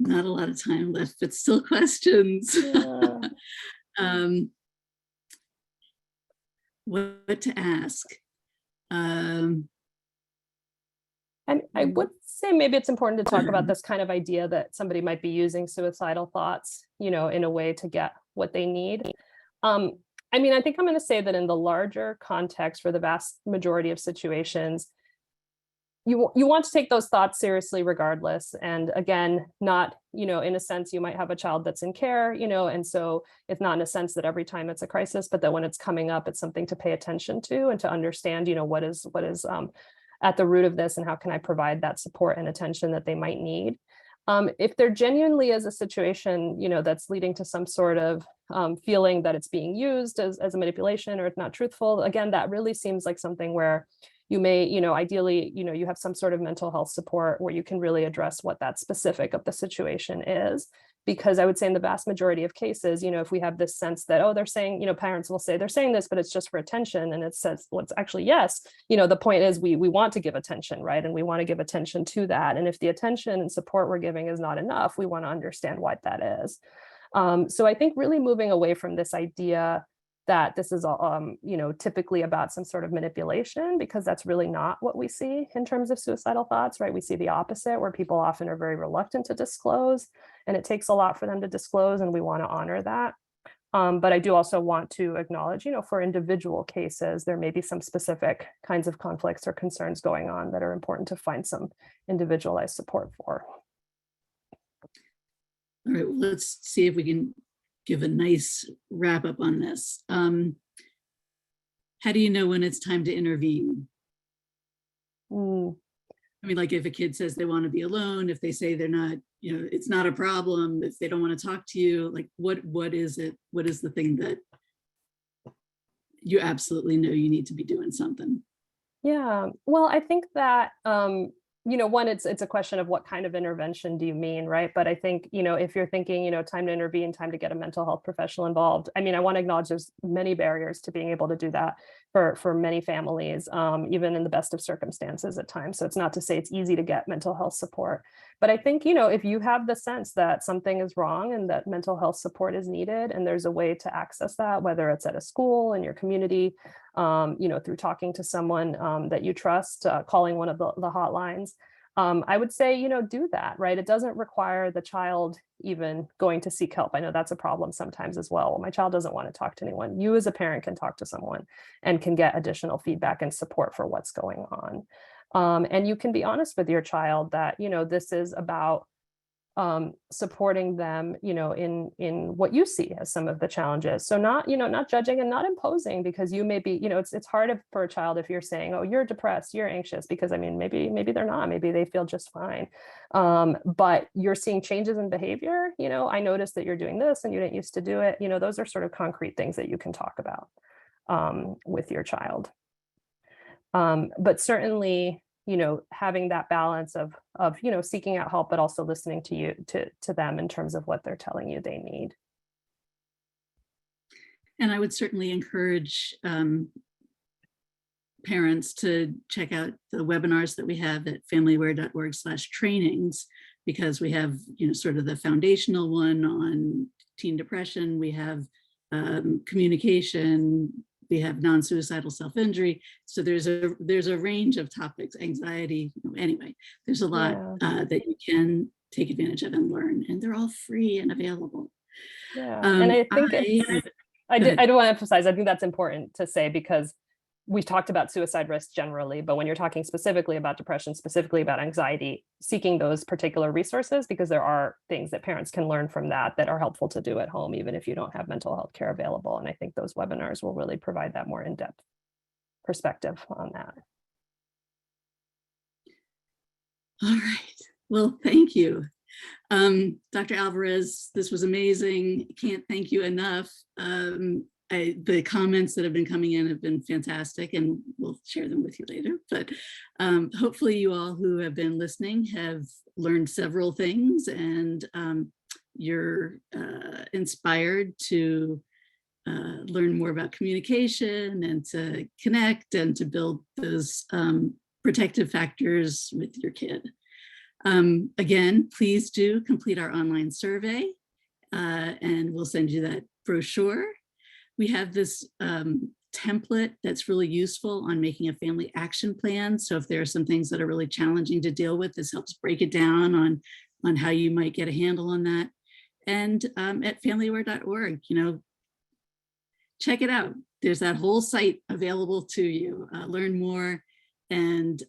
a lot of time left, but still questions. Yeah. What to ask? And I would say maybe it's important to talk about this kind of idea that somebody might be using suicidal thoughts, in a way to get what they need. I mean, I think I'm going to say that in the larger context, for the vast majority of situations, you want to take those thoughts seriously regardless. And again, not, in a sense, you might have a child that's in care, and so it's not in a sense that every time it's a crisis, but that when it's coming up, it's something to pay attention to and to understand, what is at the root of this and how can I provide that support and attention that they might need. If there genuinely is a situation, that's leading to some sort of feeling that it's being used as a manipulation or it's not truthful, again, that really seems like something where you may, ideally, you have some sort of mental health support where you can really address what that specific of the situation is. Because I would say in the vast majority of cases, if we have this sense that, oh, they're saying, parents will say they're saying this, but it's just for attention. And it says, well, it's actually, yes, the point is we want to give attention, right? And we want to give attention to that. And if the attention and support we're giving is not enough, we want to understand what that is. So I think really moving away from this idea that this is, typically about some sort of manipulation, because that's really not what we see in terms of suicidal thoughts, right? We see the opposite, where people often are very reluctant to disclose, and it takes a lot for them to disclose, and we want to honor that. But I do also want to acknowledge, for individual cases, there may be some specific kinds of conflicts or concerns going on that are important to find some individualized support for. All right, well, let's see if we can give a nice wrap up on this. How do you know when it's time to intervene? I mean, like if a kid says they want to be alone, if they say they're not, it's not a problem, if they don't want to talk to you, like what is it? What is the thing that you absolutely know you need to be doing something? Yeah, well, I think that one, it's a question of what kind of intervention do you mean, right? But I think, if you're thinking, time to intervene, time to get a mental health professional involved. I mean, I want to acknowledge there's many barriers to being able to do that for many families, even in the best of circumstances at times. So it's not to say it's easy to get mental health support. But I think, if you have the sense that something is wrong and that mental health support is needed, and there's a way to access that, whether it's at a school, in your community, through talking to someone that you trust, calling one of the hotlines, I would say, do that, right? It doesn't require the child even going to seek help. I know that's a problem sometimes as well. My child doesn't want to talk to anyone. You as a parent can talk to someone and can get additional feedback and support for what's going on. And you can be honest with your child that, this is about supporting them, in what you see as some of the challenges. So not judging and not imposing, because you may be, it's hard for a child if you're saying, oh, you're depressed, you're anxious, because I mean, maybe they're not, maybe they feel just fine. But you're seeing changes in behavior, I noticed that you're doing this and you didn't used to do it. Those are sort of concrete things that you can talk about with your child. But certainly, having that balance of seeking out help, but also listening to them in terms of what they're telling you they need. And I would certainly encourage parents to check out the webinars that we have at familyaware.org/trainings, because we have, sort of the foundational one on teen depression. We have communication. We have non-suicidal self-injury. So there's a range of topics, anxiety. Anyway, there's a lot that you can take advantage of and learn, and they're all free and available. Yeah, and I think I do want to emphasize, I think that's important to say, because we've talked about suicide risk generally, but when you're talking specifically about depression, specifically about anxiety, seeking those particular resources, because there are things that parents can learn from that are helpful to do at home, even if you don't have mental health care available. And I think those webinars will really provide that more in-depth perspective on that. All right. Well, thank you. Dr. Alvarez, this was amazing. Can't thank you enough. The comments that have been coming in have been fantastic, and we'll share them with you later. But hopefully you all who have been listening have learned several things, and you're inspired to learn more about communication and to connect and to build those protective factors with your kid. Again, please do complete our online survey, and we'll send you that brochure. We have this template that's really useful on making a family action plan. So if there are some things that are really challenging to deal with, this helps break it down on how you might get a handle on that. And at familyaware.org, check it out. There's that whole site available to you. Learn more, and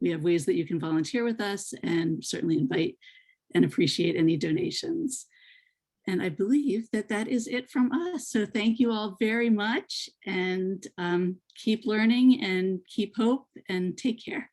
we have ways that you can volunteer with us, and certainly invite and appreciate any donations. And I believe that is it from us. So thank you all very much, and keep learning and keep hope, and take care.